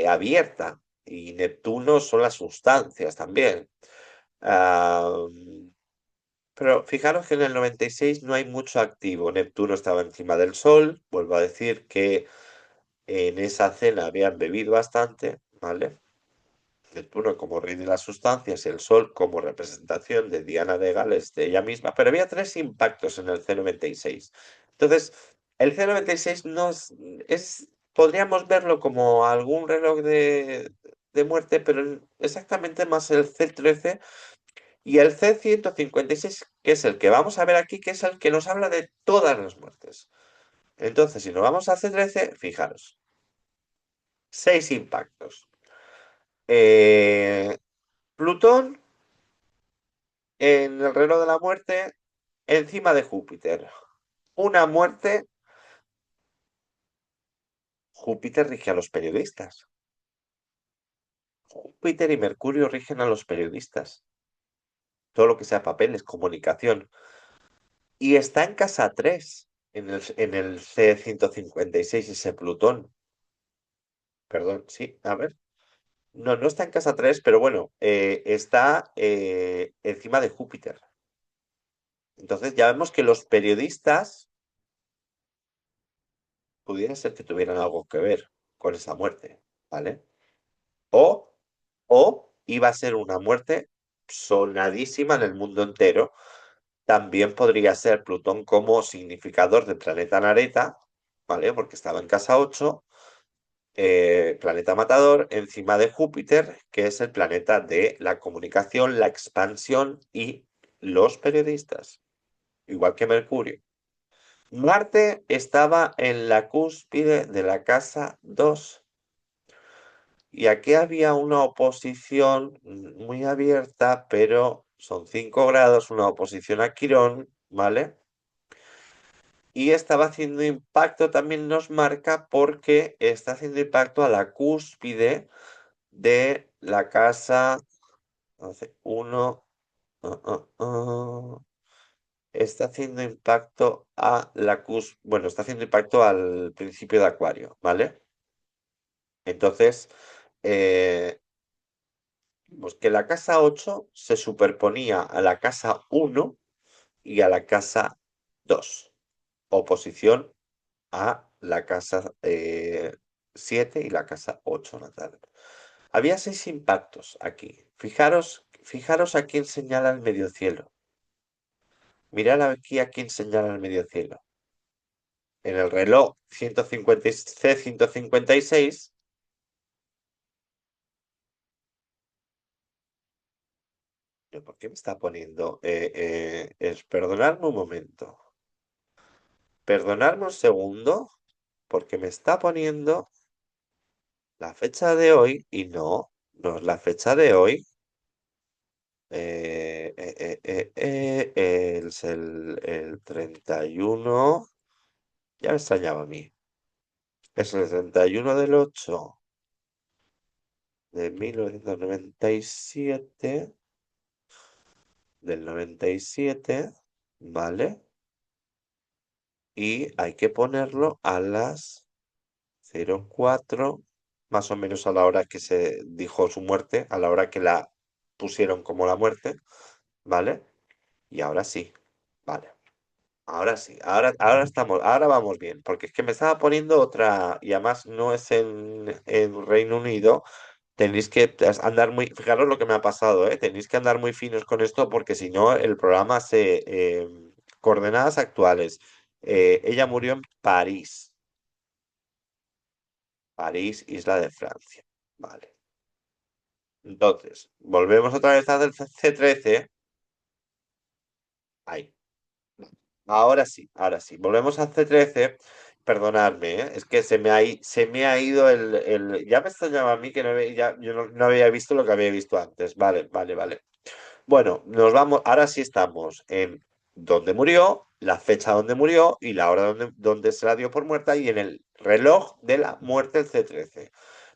abierta. Y Neptuno son las sustancias también. Ah, pero fijaros que en el 96 no hay mucho activo. Neptuno estaba encima del Sol. Vuelvo a decir que en esa cena habían bebido bastante, ¿vale? Neptuno como rey de las sustancias y el Sol como representación de Diana de Gales, de ella misma, pero había 3 impactos en el C96. Entonces, el C96 no podríamos verlo como algún reloj de muerte, pero exactamente más el C13 y el C156, que es el que vamos a ver aquí, que es el que nos habla de todas las muertes. Entonces, si nos vamos al C13, fijaros, 6 impactos. Eh, Plutón en el reloj de la muerte encima de Júpiter. Una muerte, Júpiter rige a los periodistas. Júpiter y Mercurio rigen a los periodistas. Todo lo que sea papeles, comunicación. Y está en casa 3 en el C156 ese Plutón. Perdón, sí, a ver. No, no está en casa 3 pero bueno, está encima de Júpiter. Entonces ya vemos que los periodistas pudiera ser que tuvieran algo que ver con esa muerte, ¿vale? O, o iba a ser una muerte sonadísima en el mundo entero. También podría ser Plutón como significador del planeta Nareta, ¿vale? Porque estaba en casa 8, planeta matador, encima de Júpiter, que es el planeta de la comunicación, la expansión y los periodistas, igual que Mercurio. Marte estaba en la cúspide de la casa 2. Y aquí había una oposición muy abierta, pero son 5 grados, una oposición a Quirón, ¿vale? Y estaba haciendo impacto, también nos marca porque está haciendo impacto a la cúspide de la casa 1. Está haciendo impacto a la bueno, está haciendo impacto al principio de Acuario, ¿vale? Entonces, eh, pues que la casa 8 se superponía a la casa 1 y a la casa 2, oposición a la casa 7 y la casa 8 natal. Había 6 impactos aquí. Fijaros a quién señala el medio cielo. Mirad aquí a quién señala el medio cielo. en el reloj 150 C156. ¿Por qué me está poniendo? Perdonadme un momento. Perdonadme un segundo, porque me está poniendo la fecha de hoy y no es la fecha de hoy. Es el 31. Ya me extrañaba a mí. Es el 31 del 8 de 1997, del 97, ¿vale? Y hay que ponerlo a las 04, más o menos a la hora que se dijo su muerte, a la hora que la pusieron como la muerte, ¿vale? Y ahora sí, vale. Ahora sí, ahora estamos, ahora vamos bien, porque es que me estaba poniendo otra, y además no es en Reino Unido, tenéis que andar muy, fijaros lo que me ha pasado, ¿eh? Tenéis que andar muy finos con esto, porque si no, el programa coordenadas actuales. Ella murió en París, París, isla de Francia. Vale. Entonces, volvemos otra vez al C13. Ahí. Ahora sí, ahora sí. Volvemos al C13. Perdonadme, ¿eh? Es que se me ha ido Ya me extrañaba a mí que yo no había visto lo que había visto antes. Vale, vale, vale. Bueno, nos vamos. Ahora sí estamos en dónde murió, la fecha donde murió y la hora donde se la dio por muerta y en el reloj de la muerte del C13.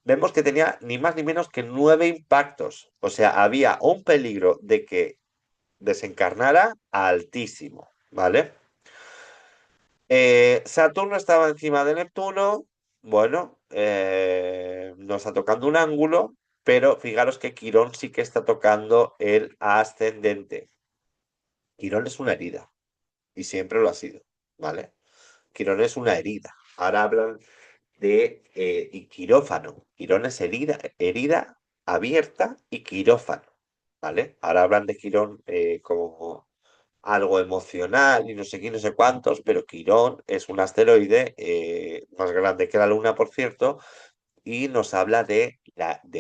Vemos que tenía ni más ni menos que 9 impactos. O sea, había un peligro de que desencarnara altísimo, ¿vale? Saturno estaba encima de Neptuno. Bueno, nos está tocando un ángulo, pero fijaros que Quirón sí que está tocando el ascendente. Quirón es una herida y siempre lo ha sido, ¿vale? Quirón es una herida. Ahora hablan de y quirófano. Quirón es herida abierta y quirófano, ¿vale? Ahora hablan de Quirón como algo emocional y no sé qué, no sé cuántos, pero Quirón es un asteroide más grande que la Luna, por cierto, y nos habla de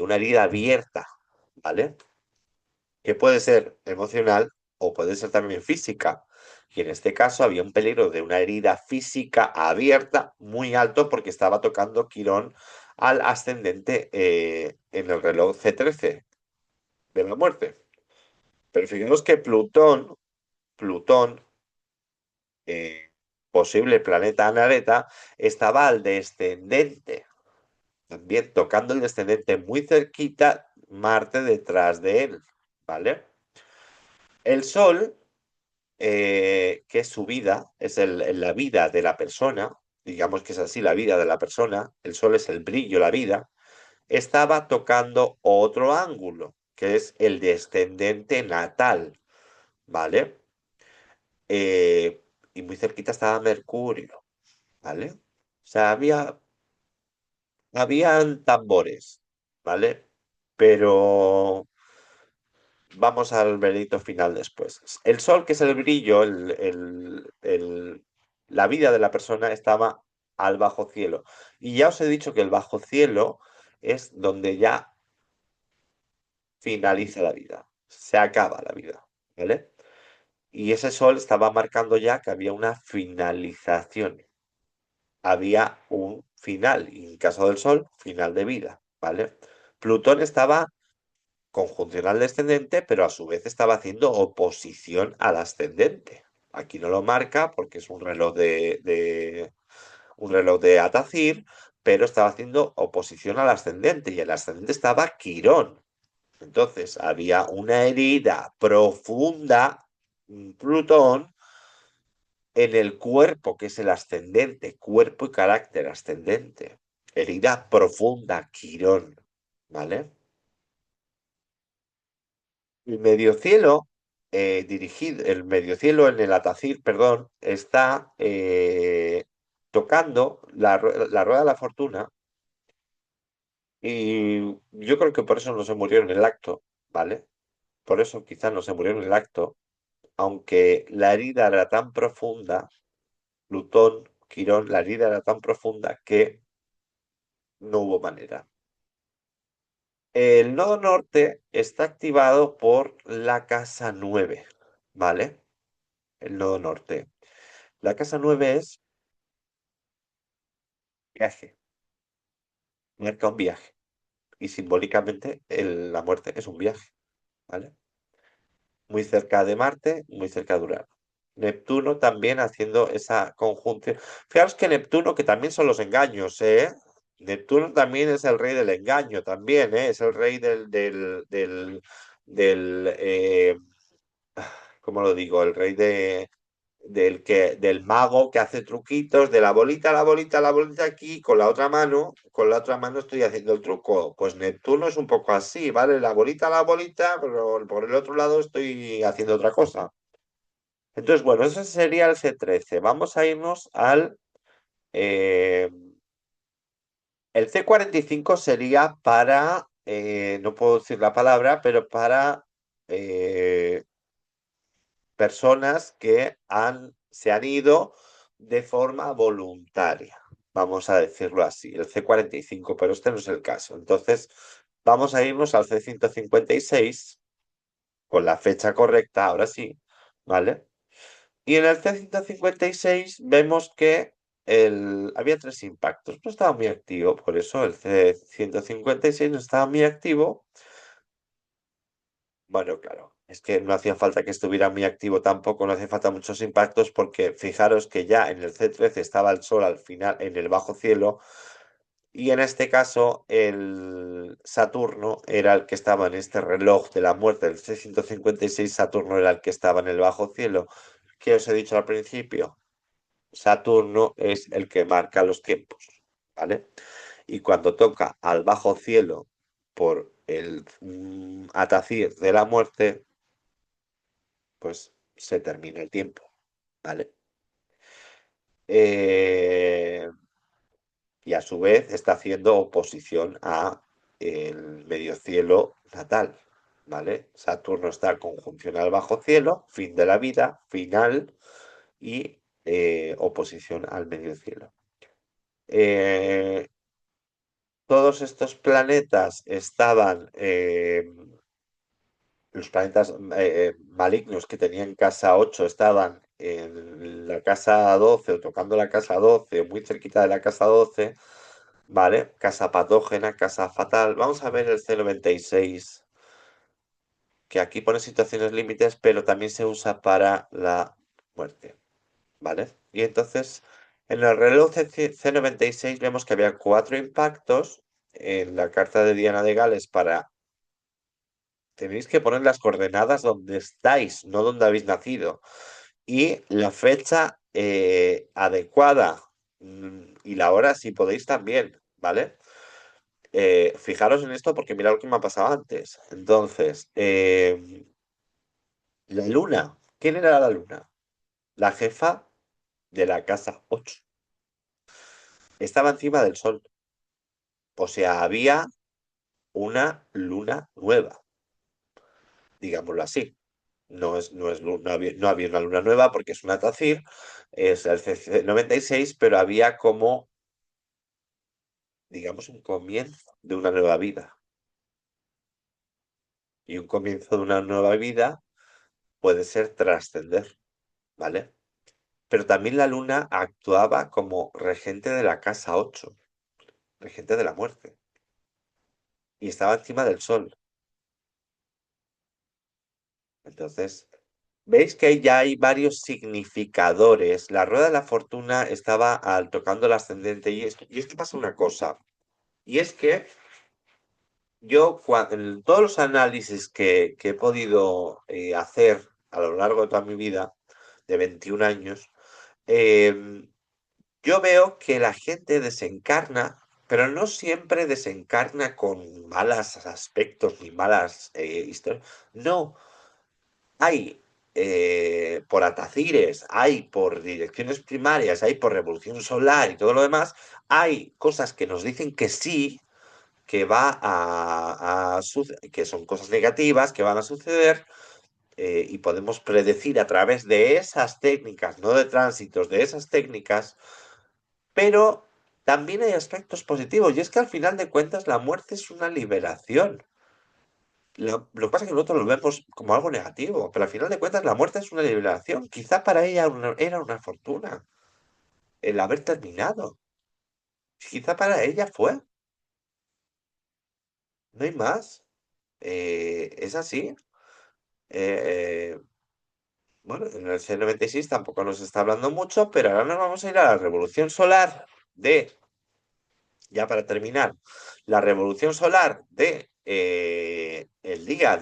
una herida abierta, ¿vale? Que puede ser emocional o puede ser también física. Y en este caso había un peligro de una herida física abierta muy alto porque estaba tocando Quirón al ascendente en el reloj C13 de la muerte. Pero fijaros que Plutón, posible planeta Anareta, estaba al descendente, también tocando el descendente muy cerquita, Marte detrás de él, ¿vale? El Sol, que es su vida, es la vida de la persona, digamos que es así la vida de la persona, el Sol es el brillo, la vida, estaba tocando otro ángulo, que es el descendente natal, ¿vale? Y muy cerquita estaba Mercurio, ¿vale? O sea, habían tambores, ¿vale? Pero vamos al veredicto final después. El sol, que es el brillo, la vida de la persona, estaba al bajo cielo. Y ya os he dicho que el bajo cielo es donde ya finaliza la vida, se acaba la vida, ¿vale? Y ese sol estaba marcando ya que había una finalización, había un final, y en caso del Sol, final de vida, ¿vale? Plutón estaba conjuncional descendente, pero a su vez estaba haciendo oposición al ascendente. Aquí no lo marca porque es un reloj de Atacir, pero estaba haciendo oposición al ascendente y el ascendente estaba Quirón. Entonces había una herida profunda, Plutón, en el cuerpo, que es el ascendente, cuerpo y carácter ascendente. Herida profunda, Quirón, ¿vale? El mediocielo, el mediocielo en el Atacir, perdón, está tocando la rueda de la fortuna y yo creo que por eso no se murió en el acto, ¿vale? Por eso quizás no se murió en el acto, aunque la herida era tan profunda, Plutón Quirón, la herida era tan profunda que no hubo manera. El nodo norte está activado por la casa 9, ¿vale? El nodo norte. La casa 9 es viaje, marca un viaje. Y simbólicamente la muerte es un viaje, ¿vale? Muy cerca de Marte, muy cerca de Urano. Neptuno también haciendo esa conjunción. Fijaros que Neptuno, que también son los engaños, ¿eh? Neptuno también es el rey del engaño, también, ¿eh? Es el rey del ¿cómo lo digo? El rey del mago que hace truquitos, de la bolita aquí, con la otra mano estoy haciendo el truco. Pues Neptuno es un poco así, ¿vale? La bolita, pero por el otro lado estoy haciendo otra cosa. Entonces, bueno, ese sería el C13. Vamos a irnos al... eh, el C45 sería para, no puedo decir la palabra, pero para personas que se han ido de forma voluntaria, vamos a decirlo así, el C45, pero este no es el caso. Entonces, vamos a irnos al C156 con la fecha correcta, ahora sí, ¿vale? Y en el C156 vemos que había tres impactos, no estaba muy activo, por eso el C156 no estaba muy activo. Bueno, claro, es que no hacía falta que estuviera muy activo tampoco, no hacía falta muchos impactos porque fijaros que ya en el C13 estaba el Sol al final en el bajo cielo y en este caso el Saturno era el que estaba en este reloj de la muerte del C156, Saturno era el que estaba en el bajo cielo. ¿Qué os he dicho al principio? Saturno es el que marca los tiempos, ¿vale? Y cuando toca al bajo cielo por el atacir de la muerte, pues se termina el tiempo, ¿vale? Eh, y a su vez está haciendo oposición a el medio cielo natal, ¿vale? Saturno está en conjunción al bajo cielo, fin de la vida, final y oposición al medio cielo. Eh, todos estos planetas estaban los planetas malignos que tenían casa 8 estaban en la casa 12 o tocando la casa 12 o muy cerquita de la casa 12, ¿vale? Casa patógena, casa fatal. Vamos a ver el C96, que aquí pone situaciones límites, pero también se usa para la muerte, ¿vale? Y entonces, en el reloj C96 vemos que había cuatro impactos en la carta de Diana de Gales para... Tenéis que poner las coordenadas donde estáis, no donde habéis nacido. Y la fecha adecuada y la hora si podéis también, ¿vale? Fijaros en esto porque mira lo que me ha pasado antes. Entonces, la luna. ¿Quién era la luna? La jefa de la casa 8. Estaba encima del sol. O sea, había una luna nueva, digámoslo así. No había una luna nueva porque es una Tacir, es el CC96, pero había como, digamos, un comienzo de una nueva vida. Y un comienzo de una nueva vida puede ser trascender, ¿vale? Pero también la luna actuaba como regente de la casa 8, regente de la muerte, y estaba encima del sol. Entonces, veis que ya hay varios significadores. La rueda de la fortuna estaba tocando el ascendente y esto pasa una cosa. Y es que yo, en todos los análisis que he podido hacer a lo largo de toda mi vida, de 21 años, em, yo veo que la gente desencarna, pero no siempre desencarna con malos aspectos ni malas historias. No, hay por atacires, hay por direcciones primarias, hay por revolución solar y todo lo demás, hay cosas que nos dicen que sí que que son cosas negativas que van a suceder y podemos predecir a través de esas técnicas, no de tránsitos, de esas técnicas, Pero también hay aspectos positivos, y es que al final de cuentas la muerte es una liberación. Lo que pasa es que nosotros lo vemos como algo negativo, pero al final de cuentas la muerte es una liberación. Quizá para ella era una fortuna el haber terminado. Quizá para ella fue, no hay más. Es así. Eh, bueno, en el C96 tampoco nos está hablando mucho, pero ahora nos vamos a ir a la revolución solar de, ya para terminar, la revolución solar de el día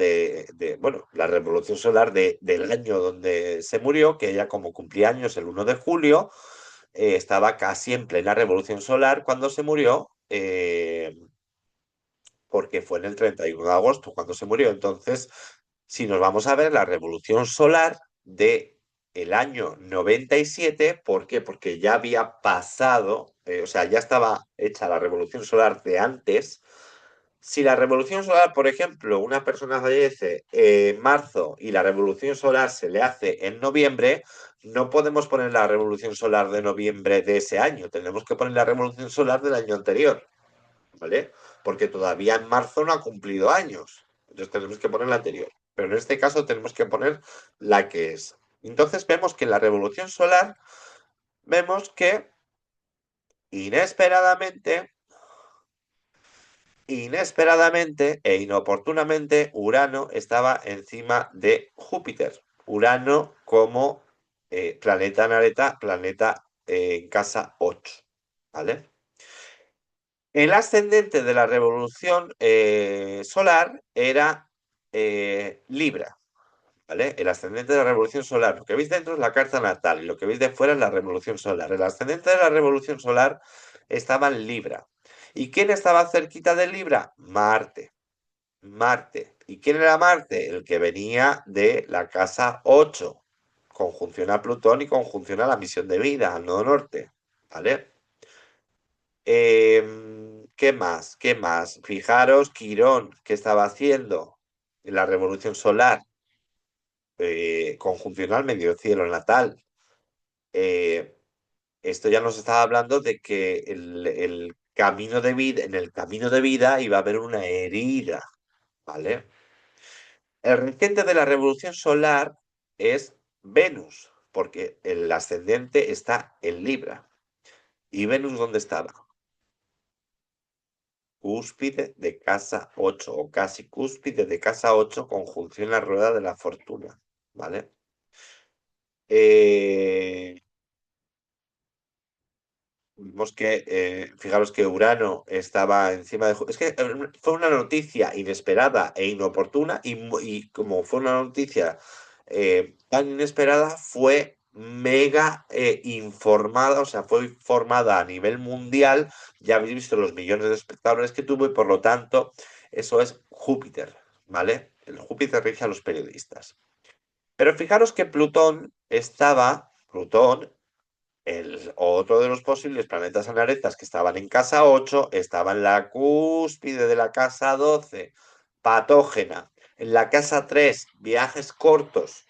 bueno, la revolución solar del año donde se murió, que ella como cumplía años el 1 de julio, estaba casi en plena revolución solar cuando se murió. Porque fue en el 31 de agosto cuando se murió. Entonces, si nos vamos a ver la revolución solar de el año 97, ¿por qué? Porque ya había pasado, o sea, ya estaba hecha la revolución solar de antes. Si la revolución solar, por ejemplo, una persona fallece en marzo y la revolución solar se le hace en noviembre, no podemos poner la revolución solar de noviembre de ese año, tenemos que poner la revolución solar del año anterior. ¿Vale? Porque todavía en marzo no ha cumplido años. Entonces tenemos que poner la anterior. Pero en este caso tenemos que poner la que es. Entonces vemos que en la revolución solar, vemos que inesperadamente, inesperadamente e inoportunamente, Urano estaba encima de Júpiter. Urano como planeta nareta, planeta en casa 8. ¿Vale? El ascendente de la revolución solar era Libra, ¿vale? El ascendente de la revolución solar. Lo que veis dentro es la carta natal y lo que veis de fuera es la revolución solar. El ascendente de la revolución solar estaba en Libra. ¿Y quién estaba cerquita de Libra? Marte. Marte. ¿Y quién era Marte? El que venía de la casa 8. Conjunción a Plutón y conjunción a la misión de vida, al nodo norte. ¿Vale? ¿Qué más? ¿Qué más? Fijaros, Quirón, ¿qué estaba haciendo? En la revolución solar, conjuncional medio cielo natal. Eh, Esto ya nos estaba hablando de que el camino de vida, en el camino de vida iba a haber una herida, ¿vale? El regente de la revolución solar es Venus, porque el ascendente está en Libra. ¿Y Venus dónde estaba? Cúspide de casa 8 o casi cúspide de casa 8 conjunción la rueda de la fortuna, ¿vale? Eh, Vimos que, fijaros que Urano estaba encima de... Es que fue una noticia inesperada e inoportuna y como fue una noticia tan inesperada, fue mega informada, o sea, fue informada a nivel mundial. Ya habéis visto los millones de espectadores que tuvo y por lo tanto, eso es Júpiter, ¿vale? El Júpiter rige a los periodistas. Pero fijaros que Plutón, el otro de los posibles planetas anaretas que estaban en casa 8 estaba en la cúspide de la casa 12 patógena. En la casa 3 viajes cortos.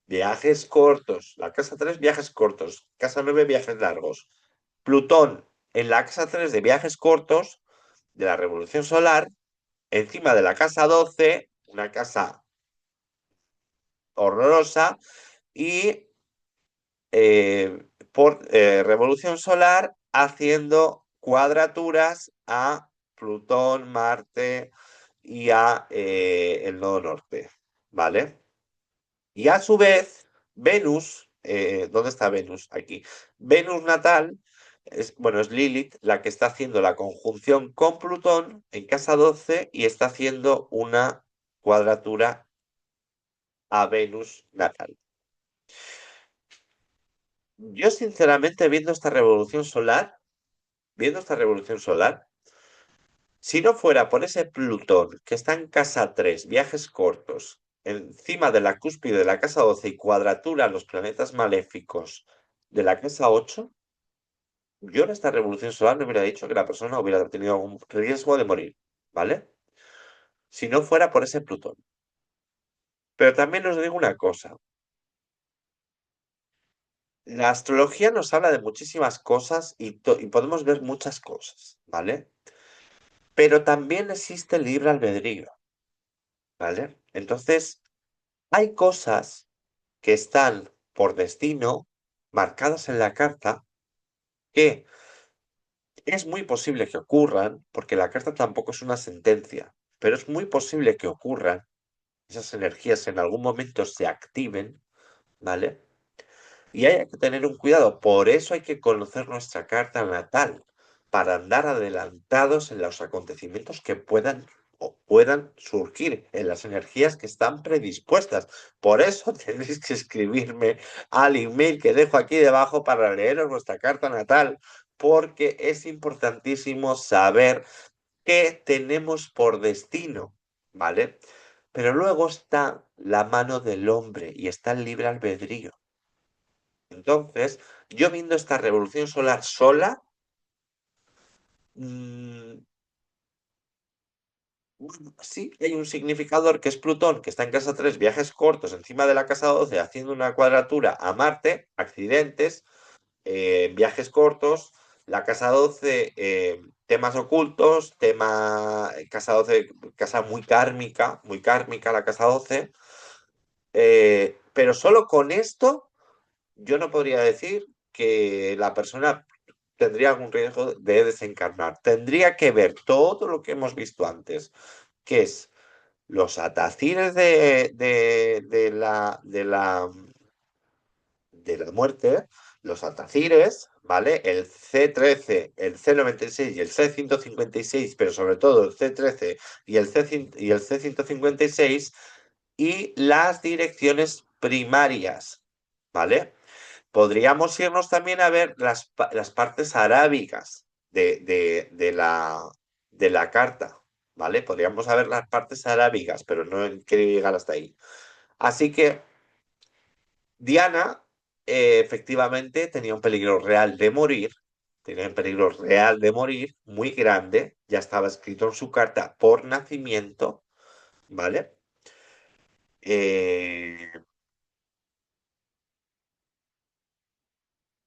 Viajes cortos. La casa 3 viajes cortos. Casa 9 viajes largos. Plutón, en la casa 3 de viajes cortos de la revolución solar, encima de la casa 12 una casa horrorosa, y por revolución solar haciendo cuadraturas a Plutón, Marte y a el nodo norte, ¿vale? Y a su vez, Venus, ¿dónde está Venus? Aquí. Venus natal, bueno, es Lilith la que está haciendo la conjunción con Plutón en casa 12 y está haciendo una cuadratura a Venus natal. Yo, sinceramente, viendo esta revolución solar, si no fuera por ese Plutón que está en casa 3 viajes cortos, encima de la cúspide de la casa 12 y cuadratura a los planetas maléficos de la casa 8, yo en esta revolución solar no hubiera dicho que la persona hubiera tenido algún riesgo de morir, ¿vale? Si no fuera por ese Plutón. Pero también os digo una cosa, La astrología nos habla de muchísimas cosas y podemos ver muchas cosas, ¿vale? Pero también existe el libre albedrío, ¿vale? Entonces, hay cosas que están por destino marcadas en la carta que es muy posible que ocurran, porque la carta tampoco es una sentencia, pero es muy posible que ocurran, esas energías en algún momento se activen, ¿vale? Y hay que tener un cuidado. Por eso hay que conocer nuestra carta natal, para andar adelantados en los acontecimientos que puedan o puedan surgir, en las energías que están predispuestas. Por eso tenéis que escribirme al email que dejo aquí debajo para leeros vuestra carta natal, porque es importantísimo saber qué tenemos por destino, ¿vale? Pero luego está la mano del hombre y está el libre albedrío. Entonces, yo viendo esta revolución solar sola, mm, bueno, sí, hay un significador que es Plutón, que está en casa 3, viajes cortos encima de la casa 12, haciendo una cuadratura a Marte, accidentes, viajes cortos, la casa 12, temas ocultos, casa 12, casa muy kármica la casa 12, pero solo con esto yo no podría decir que la persona tendría algún riesgo de desencarnar. Tendría que ver todo lo que hemos visto antes, que es los atacires de la muerte, los atacires, ¿vale? El C13, el C96 y el C156, pero sobre todo el C13 y el C156, y las direcciones primarias, ¿vale? Podríamos irnos también a ver las partes arábicas de la carta, ¿vale? Podríamos saber las partes arábicas, pero no quiero llegar hasta ahí. Así que Diana, efectivamente, tenía un peligro real de morir, tenía un peligro real de morir muy grande, ya estaba escrito en su carta por nacimiento, ¿vale? Eh,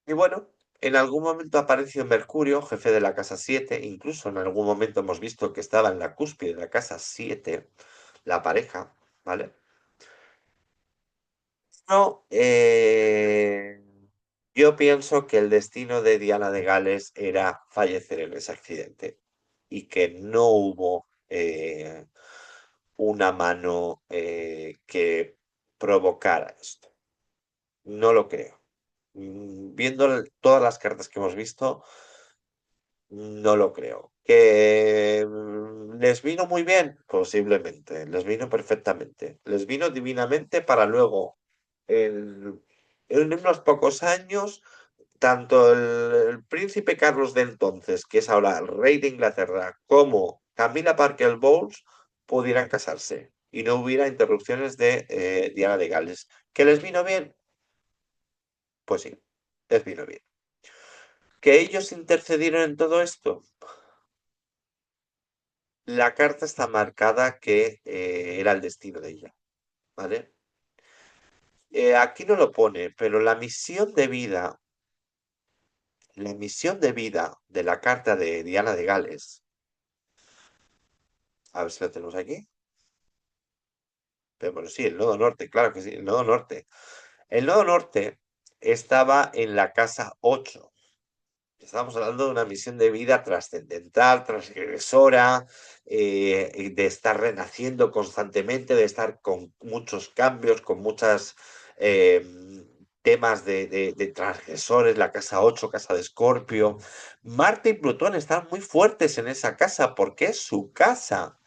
Y bueno, en algún momento apareció Mercurio, jefe de la casa 7, incluso en algún momento hemos visto que estaba en la cúspide de la casa 7, la pareja, ¿vale? No, yo pienso que el destino de Diana de Gales era fallecer en ese accidente y que no hubo una mano que provocara esto. No lo creo. Viendo todas las cartas que hemos visto, no lo creo. ¿Que les vino muy bien? Posiblemente. Les vino perfectamente. Les vino divinamente para luego, en, en unos pocos años, tanto el príncipe Carlos de entonces, que es ahora el rey de Inglaterra, como Camila Parker Bowles pudieran casarse y no hubiera interrupciones de Diana de Gales. ¿Que les vino bien? Pues sí, les vino bien. ¿Que ellos intercedieron en todo esto? La carta está marcada que era el destino de ella, ¿vale? Aquí no lo pone, pero la misión de vida de la carta de Diana de Gales, a ver si la tenemos aquí, pero bueno, sí, el nodo norte, claro que sí, el nodo norte. El nodo norte estaba en la casa 8. Estamos hablando de una misión de vida trascendental, transgresora, y de estar renaciendo constantemente, de estar con muchos cambios, con muchos temas de transgresores, la casa 8, casa de Escorpio. Marte y Plutón están muy fuertes en esa casa porque es su casa.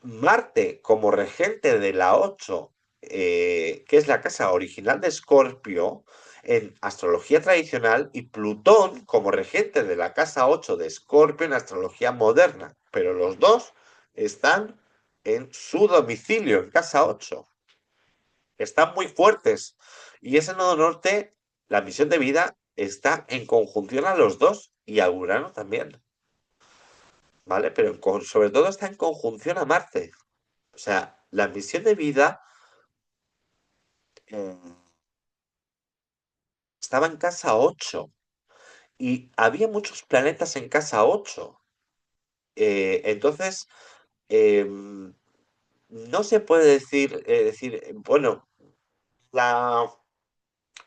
Marte como regente de la 8, que es la casa original de Escorpio en astrología tradicional, y Plutón como regente de la casa 8 de Escorpio en astrología moderna. Pero los dos están en su domicilio, en casa 8. Están muy fuertes. Y ese nodo norte, la misión de vida, está en conjunción a los dos y a Urano también. ¿Vale? Pero sobre todo está en conjunción a Marte. O sea, la misión de vida, eh, estaba en casa 8 y había muchos planetas en casa 8. Entonces, em, no se puede decir, bueno, la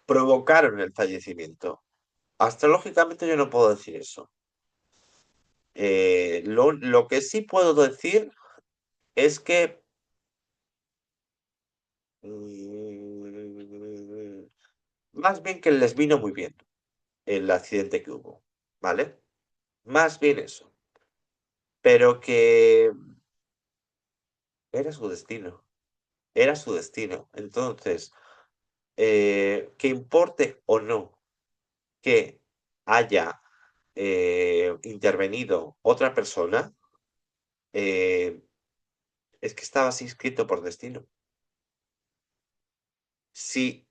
provocaron el fallecimiento. Astrológicamente yo no puedo decir eso. Lo que sí puedo decir es que mm, más bien que les vino muy bien el accidente que hubo, ¿vale? Más bien eso, pero que era su destino, era su destino. Entonces, que importe o no que haya intervenido otra persona, eh, es que estaba así escrito por destino. Si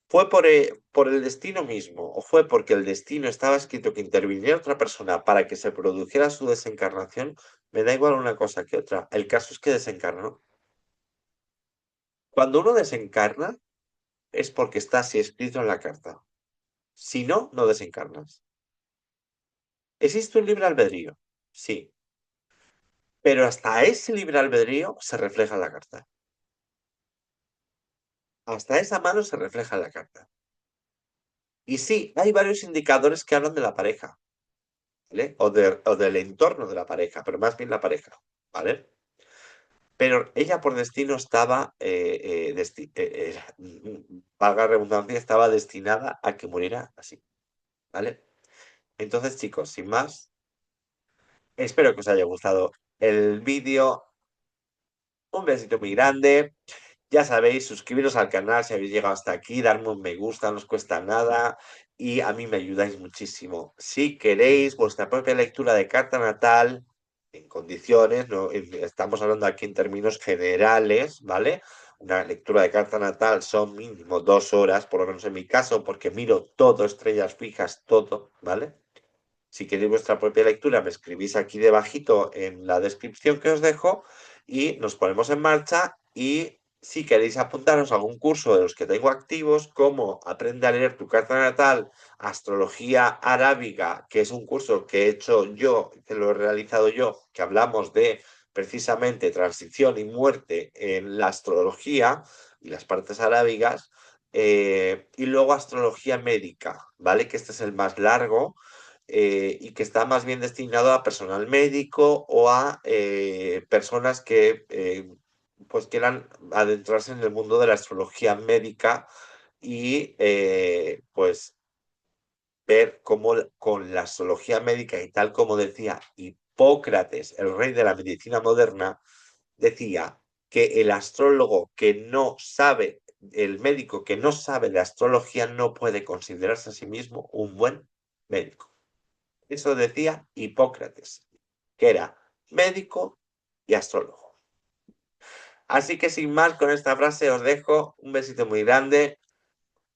fue por el destino mismo o fue porque el destino estaba escrito que interviniera otra persona para que se produjera su desencarnación, me da igual una cosa que otra. El caso es que desencarnó. Cuando uno desencarna es porque está así escrito en la carta. Si no, no desencarnas. ¿Existe un libre albedrío? Sí, pero hasta ese libre albedrío se refleja en la carta. Hasta esa mano se refleja en la carta. Y sí, hay varios indicadores que hablan de la pareja, ¿vale? O del entorno de la pareja, pero más bien la pareja, ¿vale? Pero ella por destino estaba, valga la redundancia, estaba destinada a que muriera así, ¿vale? Entonces, chicos, sin más, espero que os haya gustado el vídeo. Un besito muy grande. Ya sabéis, suscribiros al canal si habéis llegado hasta aquí, darme un me gusta, no os cuesta nada y a mí me ayudáis muchísimo. Si queréis vuestra propia lectura de carta natal, en condiciones, no, estamos hablando aquí en términos generales, ¿vale? Una lectura de carta natal son mínimo 2 horas, por lo menos en mi caso, porque miro todo, estrellas fijas, todo, ¿vale? Si queréis vuestra propia lectura, me escribís aquí debajito en la descripción que os dejo y nos ponemos en marcha. Y si queréis apuntaros a algún curso de los que tengo activos, como Aprende a leer tu carta natal, Astrología Arábiga, que es un curso que he hecho yo, que lo he realizado yo, que hablamos de precisamente transición y muerte en la astrología y las partes arábigas, y luego Astrología Médica, ¿vale? Que este es el más largo y que está más bien destinado a personal médico o a personas que pues quieran adentrarse en el mundo de la astrología médica y pues ver cómo con la astrología médica y tal como decía Hipócrates, el rey de la medicina moderna, decía que el astrólogo que no sabe, el médico que no sabe de astrología no puede considerarse a sí mismo un buen médico. Eso decía Hipócrates, que era médico y astrólogo. Así que sin más, con esta frase os dejo un besito muy grande,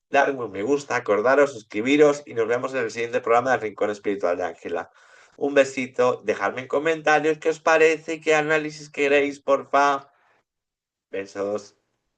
darle un me gusta, acordaros, suscribiros y nos vemos en el siguiente programa del Rincón Espiritual de Ángela. Un besito, dejadme en comentarios qué os parece, qué análisis queréis, porfa. Besos.